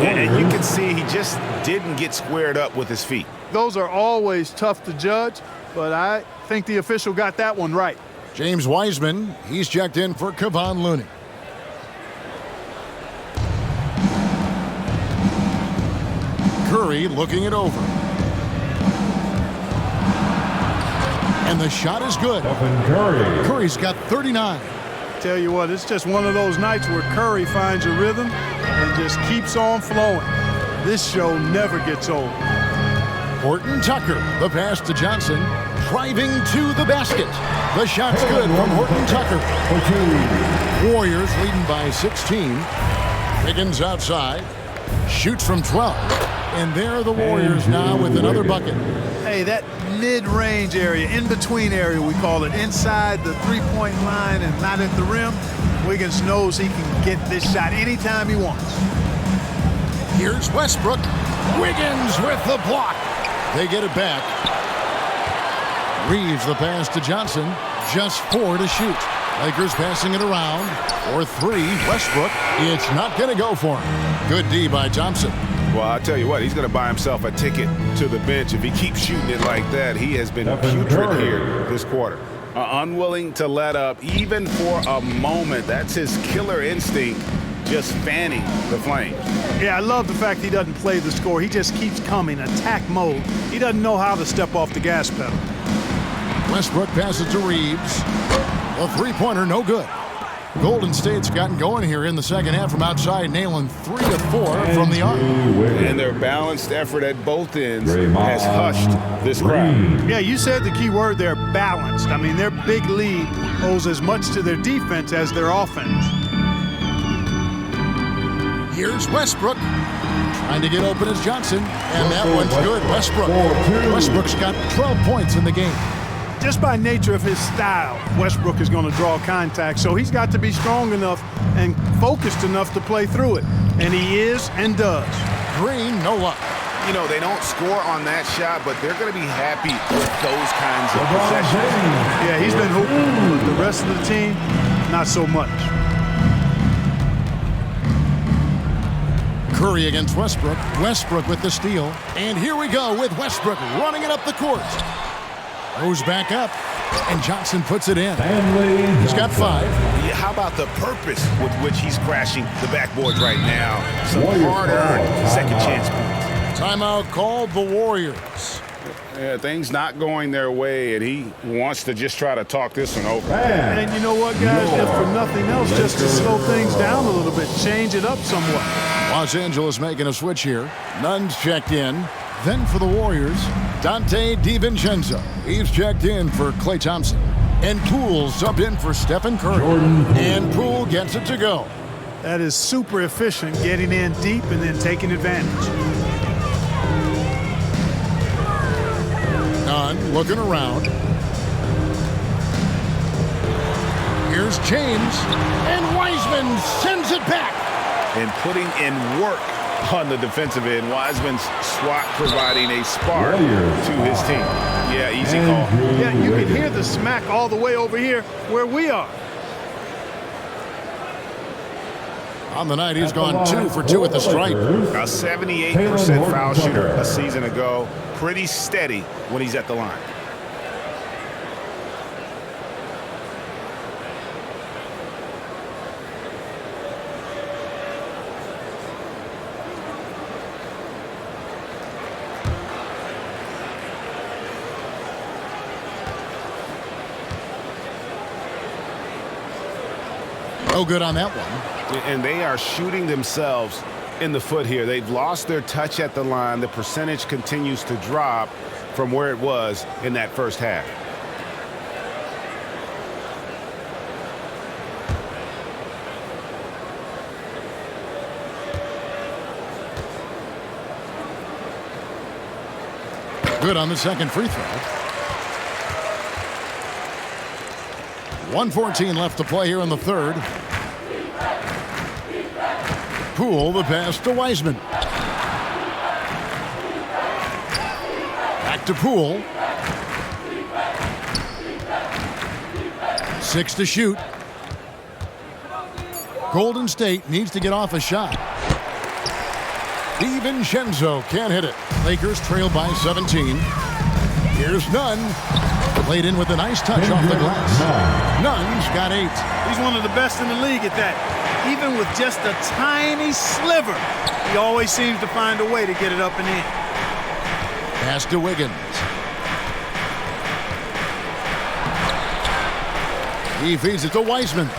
And you can see he just didn't get squared up with his feet. Those are always tough to judge, but I think the official got that one right. James Wiseman, he's checked in for Kevon Looney. Curry looking it over. And the shot is good. Curry's got 39. Tell you what, it's just one of those nights where Curry finds a rhythm and just keeps on flowing. This show never gets old. Horton Tucker, the pass to Johnson, driving to the basket. The shot's good from Horton Tucker. Warriors leading by 16. Wiggins outside, shoots from 12. And there are the Warriors now with another bucket. Hey, that mid-range area, in-between area we call it, inside the three-point line and not at the rim, Wiggins knows he can get this shot anytime he wants. Here's Westbrook. Wiggins with the block. They get it back. Reeves the pass to Johnson. Just 4 to shoot. Lakers passing it around. For 3, Westbrook. It's not going to go for him. Good D by Thompson. Well, I'll tell you what, he's going to buy himself a ticket to the bench. If he keeps shooting it like that, he has been putrid here this quarter. Unwilling to let up, even for a moment. That's his killer instinct, just fanning the flames. Yeah, I love the fact he doesn't play the score. He just keeps coming, attack mode. He doesn't know how to step off the gas pedal. Westbrook passes to Reeves. A three-pointer, no good. Golden State's gotten going here in the second half from outside, nailing 3 of 4 from the arc. And their balanced effort at both ends has hushed this crowd. Yeah, you said the key word there, balanced. I mean, their big lead owes as much to their defense as their offense. Here's Westbrook. Trying to get open as Johnson. And that one's good. Westbrook's got 12 points in the game. Just by nature of his style, Westbrook is going to draw contact, so he's got to be strong enough and focused enough to play through it. And he is and does. Green, no luck. You know, they don't score on that shot, but they're going to be happy with those kinds of possessions. Yeah, he's been hooping, but the rest of the team, not so much. Curry against Westbrook. Westbrook with the steal. And here we go with Westbrook running it up the court. Goes back up, and Johnson puts it in. He's got 5. Yeah, how about the purpose with which he's crashing the backboards right now? Some hard-earned second chance points. Timeout called the Warriors. Yeah, things not going their way, and he wants to just try to talk this one over. And you know what, guys? If for nothing else, just to slow things down a little bit, change it up somewhat. Los Angeles making a switch here. Nunn's checked in. Then for the Warriors, Dante DiVincenzo. He's checked in for Klay Thompson. And Poole subbed in for Stephen Curry. And Poole gets it to go. That is super efficient, getting in deep and then taking advantage. Nunn looking around. Here's James, and Wiseman sends it back. And putting in work on the defensive end. Wiseman's swat providing a spark to his team. Yeah, easy call. Yeah, you can hear the smack all the way over here where we are. On the night, he's gone 2 for 2 at the stripe. A 78% foul shooter a season ago. Pretty steady when he's at the line. No good on that one. And they are shooting themselves in the foot here. They've lost their touch at the line. The percentage continues to drop from where it was in that first half. Good on the second free throw. 1:14 left to play here in the third. Poole, the pass to Wiseman. Back to Poole. 6 to shoot. Golden State needs to get off a shot. DiVincenzo can't hit it. Lakers trail by 17. Here's Nunn. Played in with a nice touch off the glass. Nunn's got 8. He's one of the best in the league at that. Even with just a tiny sliver, he always seems to find a way to get it up and in. Pass to Wiggins. He feeds it to Wiseman.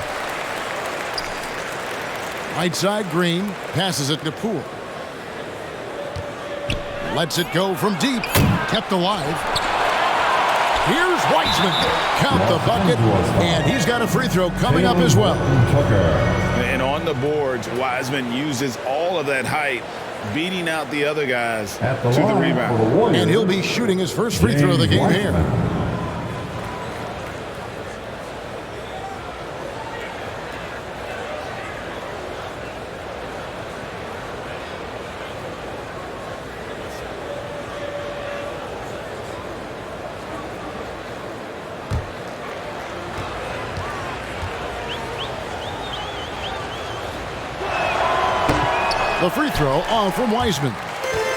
Right side, Green passes it to Poole. Lets it go from deep. Kept alive. Here's Wiseman. Count the bucket. And he's got a free throw coming up as well. And on the boards, Wiseman uses all of that height, beating out the other guys to the rebound. And he'll be shooting his first free throw of the game here. The free throw on from Wiseman.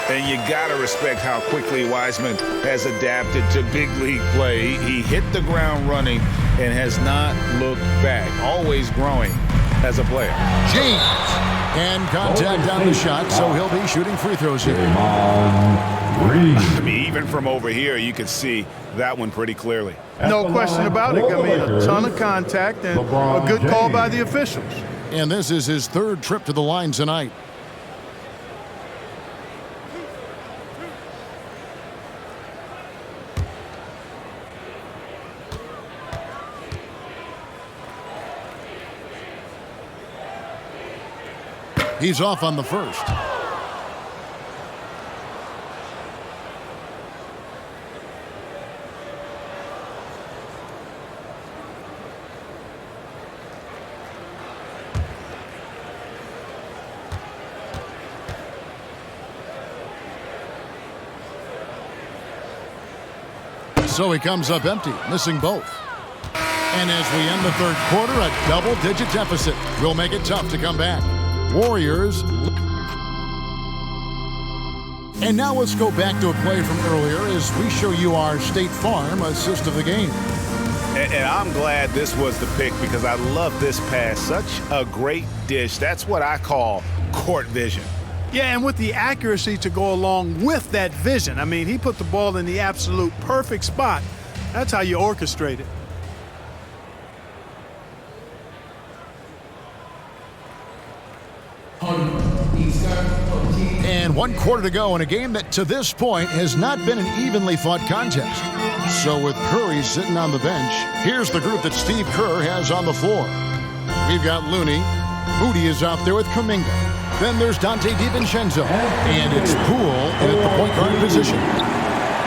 And you got to respect how quickly Wiseman has adapted to big league play. He hit the ground running and has not looked back. Always growing as a player. James. And contact on the shot, so he'll be shooting free throws here. I mean, even from over here, you could see that one pretty clearly. No question about it. I mean, a ton of contact and a good call by the officials. And this is his third trip to the line tonight. He's off on the first. So he comes up empty, missing both. And as we end the third quarter, a double-digit deficit will make it tough to come back. Warriors. And now let's go back to a play from earlier as we show you our State Farm assist of the game. And I'm glad this was the pick because I love this pass. Such a great dish. That's what I call court vision. Yeah, and with the accuracy to go along with that vision. I mean, he put the ball in the absolute perfect spot. That's how you orchestrate it. And 1 quarter to go in a game that to this point has not been an evenly fought contest. So with Curry sitting on the bench, here's the group that Steve Kerr has on the floor. We've got Looney, Moody is out there with Kuminga. Then there's Dante DiVincenzo. And it's Poole at the point guard position.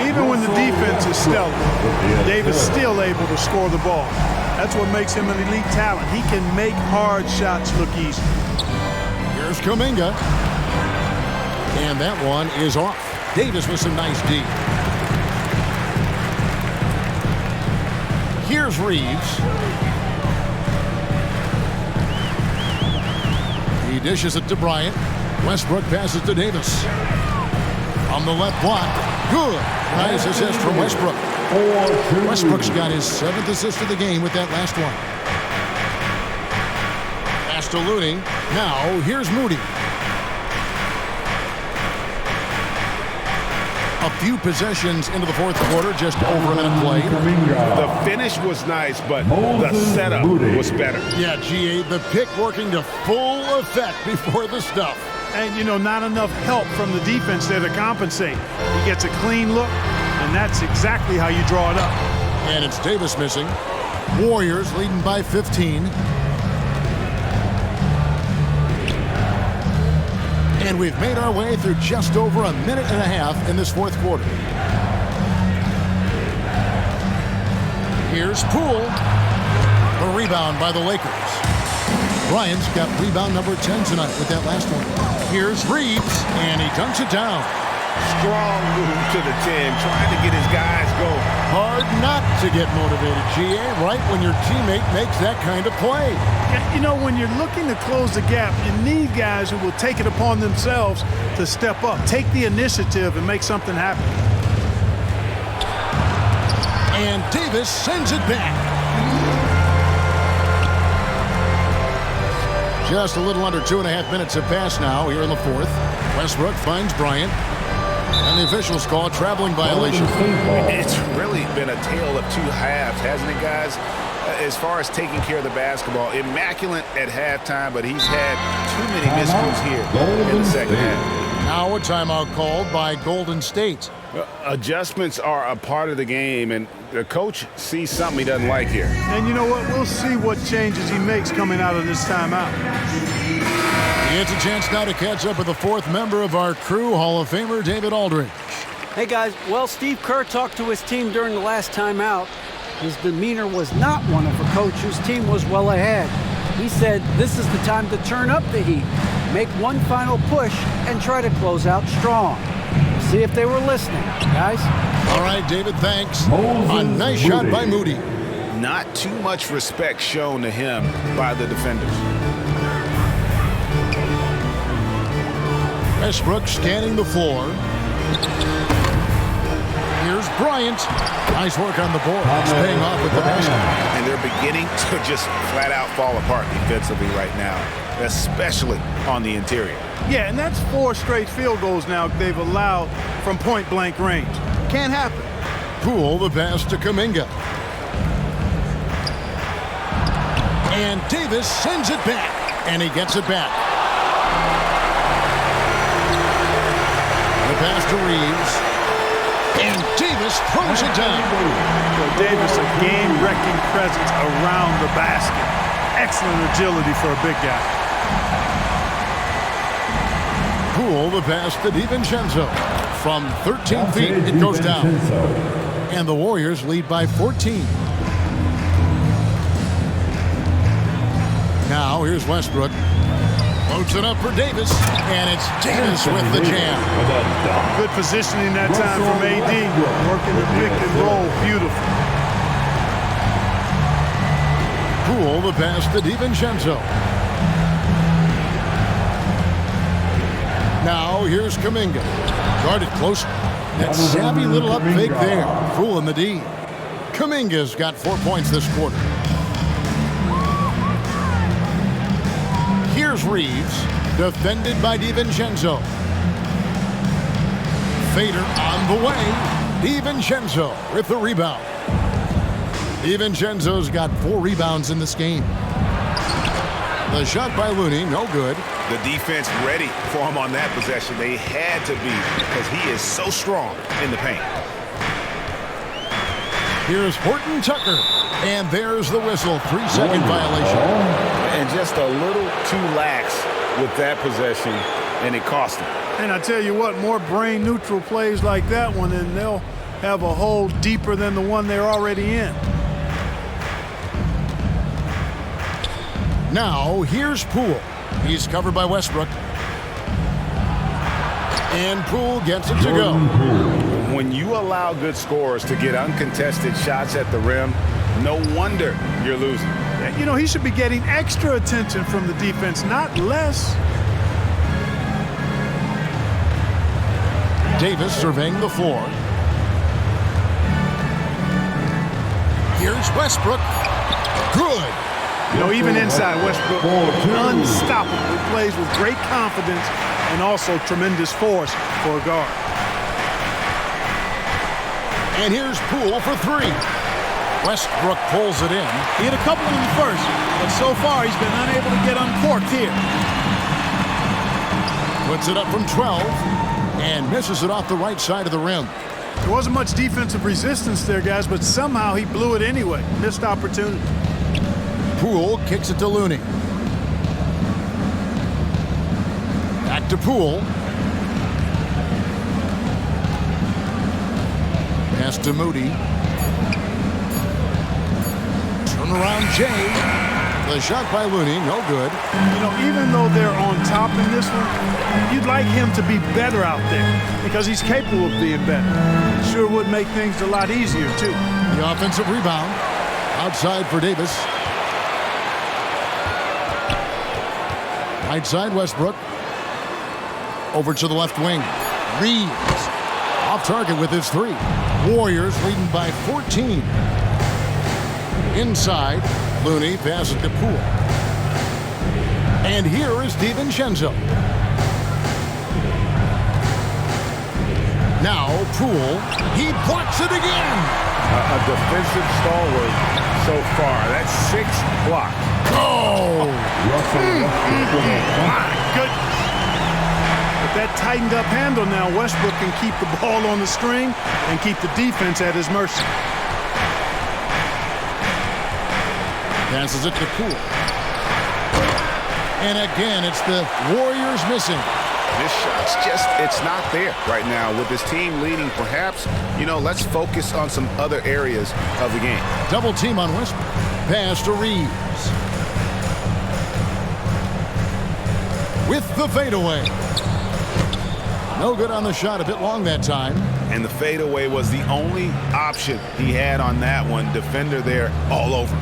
Even when the defense is stellar, Davis still able to score the ball. That's what makes him an elite talent. He can make hard shots look easy. Here's Kuminga. And that one is off. Davis with some nice D. Here's Reeves. He dishes it to Bryant. Westbrook passes to Davis. On the left block. Good. Nice assist from Westbrook. Westbrook's got his 7th assist of the game with that last one. Pass to Looney. Now, here's Moody. A few possessions into the fourth quarter, just over a minute played. The finish was nice, but the setup was better. Yeah, GA, the pick working to full effect before the stuff. And, you know, not enough help from the defense there to compensate. He gets a clean look, and that's exactly how you draw it up. And it's Davis missing. Warriors leading by 15. And we've made our way through just over a minute and a half in this fourth quarter. Here's Poole. A rebound by the Lakers. Bryant's got rebound number 10 tonight with that last one. Here's Reeves, and he dunks it down. Strong move to the 10, trying to get his guys going. Hard not to get motivated, GA, right when your teammate makes that kind of play. You know, when you're looking to close the gap, you need guys who will take it upon themselves to step up, take the initiative, and make something happen. And Davis sends it back. Just a little under 2.5 minutes have passed now here in the fourth. Westbrook finds Bryant. And the officials call a traveling violation. It's really been a tale of two halves, hasn't it, guys? As far as taking care of the basketball, immaculate at halftime, but he's had too many miscues here in the second half. Now a timeout called by Golden State. Adjustments are a part of the game, and the coach sees something he doesn't like here. And you know what? We'll see what changes he makes coming out of this timeout. He gets a chance now to catch up with the fourth member of our crew, Hall of Famer David Aldridge. Hey, guys. Well, Steve Kerr talked to his team during the last timeout. His demeanor was not one of a coach whose team was well ahead. He said this is the time to turn up the heat, make one final push, and try to close out strong. See if they were listening, guys. All right, David, thanks. A nice shot by Moody. Not too much respect shown to him by the defenders. Westbrook scanning the floor. Here's Bryant. Nice work on the board. It's paying off with the basket. And they're beginning to just flat out fall apart defensively right now, especially on the interior. Yeah, and that's 4 straight field goals now they've allowed from point-blank range. Can't happen. Poole the pass to Kuminga. And Davis sends it back. And he gets it back. The pass to Reeves. And Davis throws it down. So Davis, a game-wrecking presence around the basket. Excellent agility for a big guy. Poole the pass to DiVincenzo. From 13 feet, it goes down. And the Warriors lead by 14. Now, here's Westbrook. Floats it up for Davis, and it's Davis with the jam. Good positioning that time from AD. Working the pick and roll, beautiful. Poole the pass to DiVincenzo. Now here's Kuminga. Guarded close. That savvy little up fake there. Fooling the D. Kuminga's got 4 points this quarter. Here's Reeves, defended by DiVincenzo. Fader on the way. DiVincenzo with the rebound. DiVincenzo's got 4 rebounds in this game. The shot by Looney, no good. The defense ready for him on that possession. They had to be because he is so strong in the paint. Here's Horton Tucker. And there's the whistle. 3-second violation. And just a little too lax with that possession, and it cost him. And I tell you what, more brain-neutral plays like that one, and they'll have a hole deeper than the one they're already in. Now, here's Poole. He's covered by Westbrook. And Poole gets it to go. When you allow good scorers to get uncontested shots at the rim, no wonder you're losing. You know, he should be getting extra attention from the defense, not less. Davis surveying the floor. Here's Westbrook. Good. You know, even inside, Westbrook, unstoppable. He plays with great confidence and also tremendous force for a guard. And here's Poole for 3. Westbrook pulls it in. He hit a couple in the first, but so far he's been unable to get uncorked here. Puts it up from 12 and misses it off the right side of the rim. There wasn't much defensive resistance there, guys, but somehow he blew it anyway. Missed opportunity. Poole kicks it to Looney. Back to Poole. Pass to Moody. Turnaround Jay. The shot by Looney, no good. You know, even though they're on top in this one, you'd like him to be better out there because he's capable of being better. It sure would make things a lot easier, too. The offensive rebound. Outside for Davis. Right side, Westbrook. Over to the left wing. Reeves. Off target with his 3. Warriors leading by 14. Inside, Looney passes to Poole. And here is DiVincenzo. Now Poole, he blocks it again. A defensive stalwart so far. That's 6 blocks. Oh! My goodness. With that tightened up handle now, Westbrook can keep the ball on the string and keep the defense at his mercy. Passes it to Poole. And again, it's the Warriors missing. This shot's just, it's not there right now. With this team leading, perhaps, you know, let's focus on some other areas of the game. Double team on Westbrook. Pass to Reeves. With the fadeaway. No good on the shot, a bit long that time. And the fadeaway was the only option he had on that one. Defender there all over.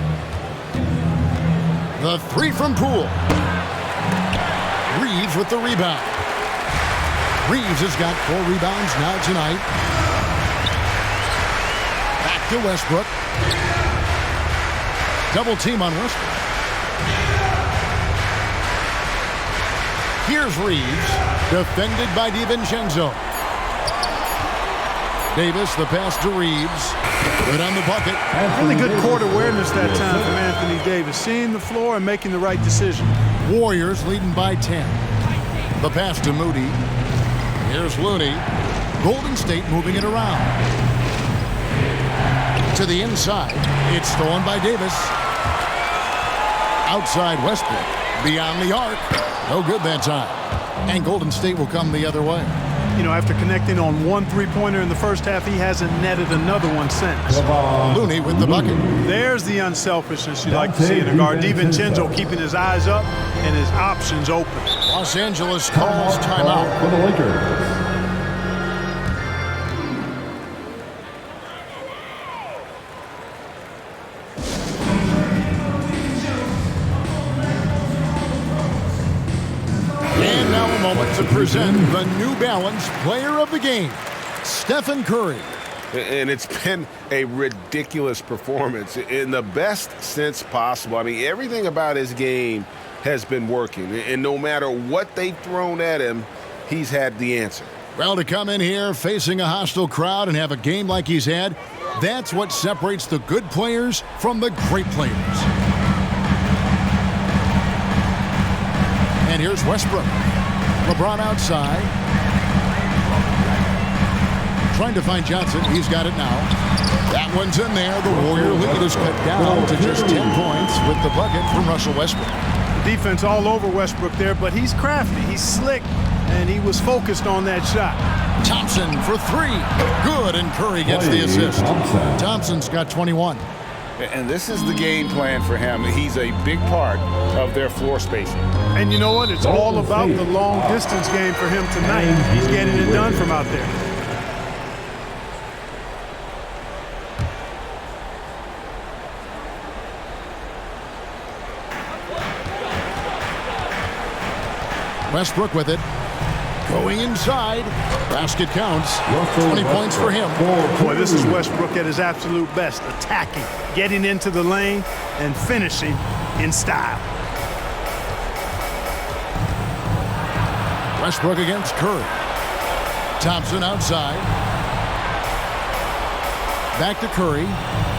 The 3 from Poole. Reeves with the rebound. Reeves has got 4 rebounds now tonight. Back to Westbrook. Double team on Westbrook. Here's Reeves, defended by DiVincenzo. Davis, the pass to Reeves. Good on the bucket. Really good court awareness that time from Anthony Davis. Seeing the floor and making the right decision. Warriors leading by 10. The pass to Moody. Here's Looney. Golden State moving it around. To the inside. It's stolen by Davis. Outside Westbrook. Beyond the arc. No good that time. And Golden State will come the other way. You know, after connecting on 1 3-pointer in the first half, he hasn't netted another one since. Looney with the bucket. There's the unselfishness you like to see in a guard. DiVincenzo keeping his eyes up and his options open. Los Angeles calls timeout for the Lakers. To present the New Balance Player of the Game, Stephen Curry. And it's been a ridiculous performance in the best sense possible. I mean, everything about his game has been working. And no matter what they've thrown at him, he's had the answer. Well, to come in here facing a hostile crowd and have a game like he's had, that's what separates the good players from the great players. And here's Westbrook. LeBron outside. trying to find Johnson. He's got it now. That one's in there. The Warrior lead is cut down to just 10 points with the bucket from Russell Westbrook. Defense all over Westbrook there, but he's crafty. He's slick, and he was focused on that shot. Thompson for three. Good, and Curry gets the assist. Thompson's got 21. And this is the game plan for him. He's a big part of their floor spacing. And you know what? It's all about the long distance game for him tonight. He's getting it done from out there. Westbrook with it. Going inside. Basket counts. 20 points for him. Boy, this is Westbrook at his absolute best. Attacking, getting into the lane, and finishing in style. Westbrook against Curry. Thompson outside. Back to Curry.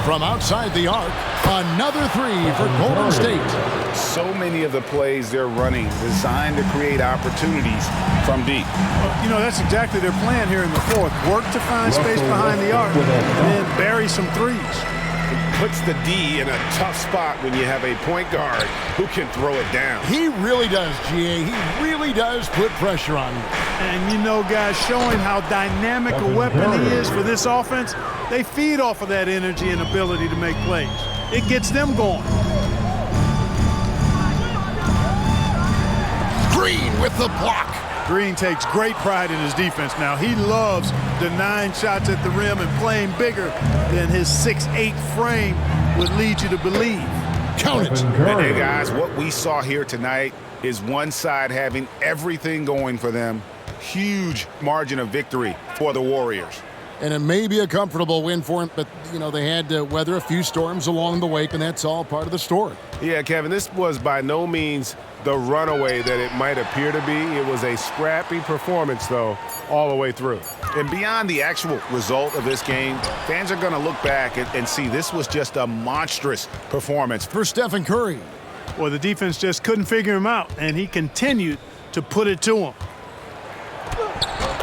From outside the arc. Another three for Golden State. So many of the plays they're running designed to create opportunities from deep. You know, that's exactly their plan here in the fourth. Work to find space behind the arc and then bury some threes. It puts the D in a tough spot when you have a point guard who can throw it down. He really does, GA. He really does put pressure on you. And you know, guys, showing how dynamic a weapon he is for this offense, they feed off of that energy and ability to make plays. It gets them going. Green with the block. Green takes great pride in his defense now. He loves denying shots at the rim and playing bigger than his 6'8" frame would lead you to believe. Count it. Hey, guys, what we saw here tonight is one side having everything going for them. Huge margin of victory for the Warriors. And it may be a comfortable win for him, but, you know, they had to weather a few storms along the way, and that's all part of the story. Yeah, Kevin, this was by no means the runaway that it might appear to be. It was a scrappy performance, though, all the way through. And beyond the actual result of this game, fans are going to look back and see this was just a monstrous performance for Stephen Curry. Well, the defense just couldn't figure him out, and he continued to put it to him.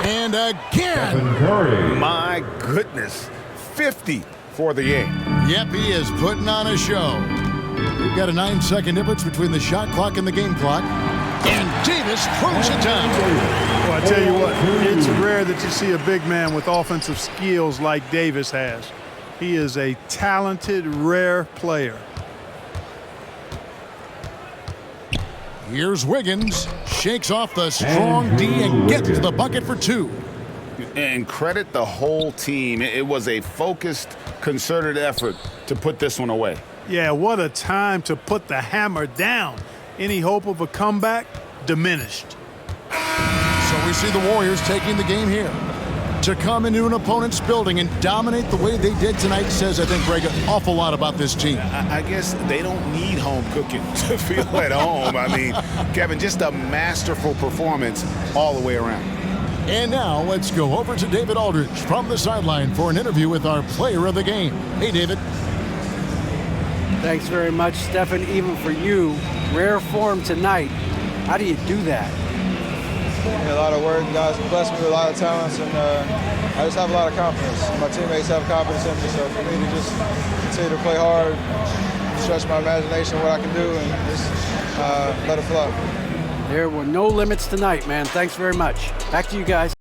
And again. Curry. My goodness, 50 for the game. Yep, he is putting on a show. We've got a 9-second difference between the shot clock and the game clock. And Davis throws it down. Well, I tell you what, it's rare that you see a big man with offensive skills like Davis has. He is a talented, rare player. Here's Wiggins. Shakes off the strong D and gets the bucket for two. And credit the whole team. It was a focused, concerted effort to put this one away. Yeah, what a time to put the hammer down. Any hope of a comeback diminished. So we see the Warriors taking the game here. To come into an opponent's building and dominate the way they did tonight says, I think, Greg, an awful lot about this team. I guess they don't need home cooking to feel at home. I mean, Kevin, just a masterful performance all the way around. And now let's go over to David Aldridge from the sideline for an interview with our player of the game. Hey, David. Thanks very much, Stephen. Even for you, rare form tonight. How do you do that? A lot of work. Guys blessed me with a lot of talents, and I just have a lot of confidence. My teammates have confidence in me, so for me to just continue to play hard, stretch my imagination, what I can do, and just let it flow. There were no limits tonight, man. Thanks very much. Back to you guys.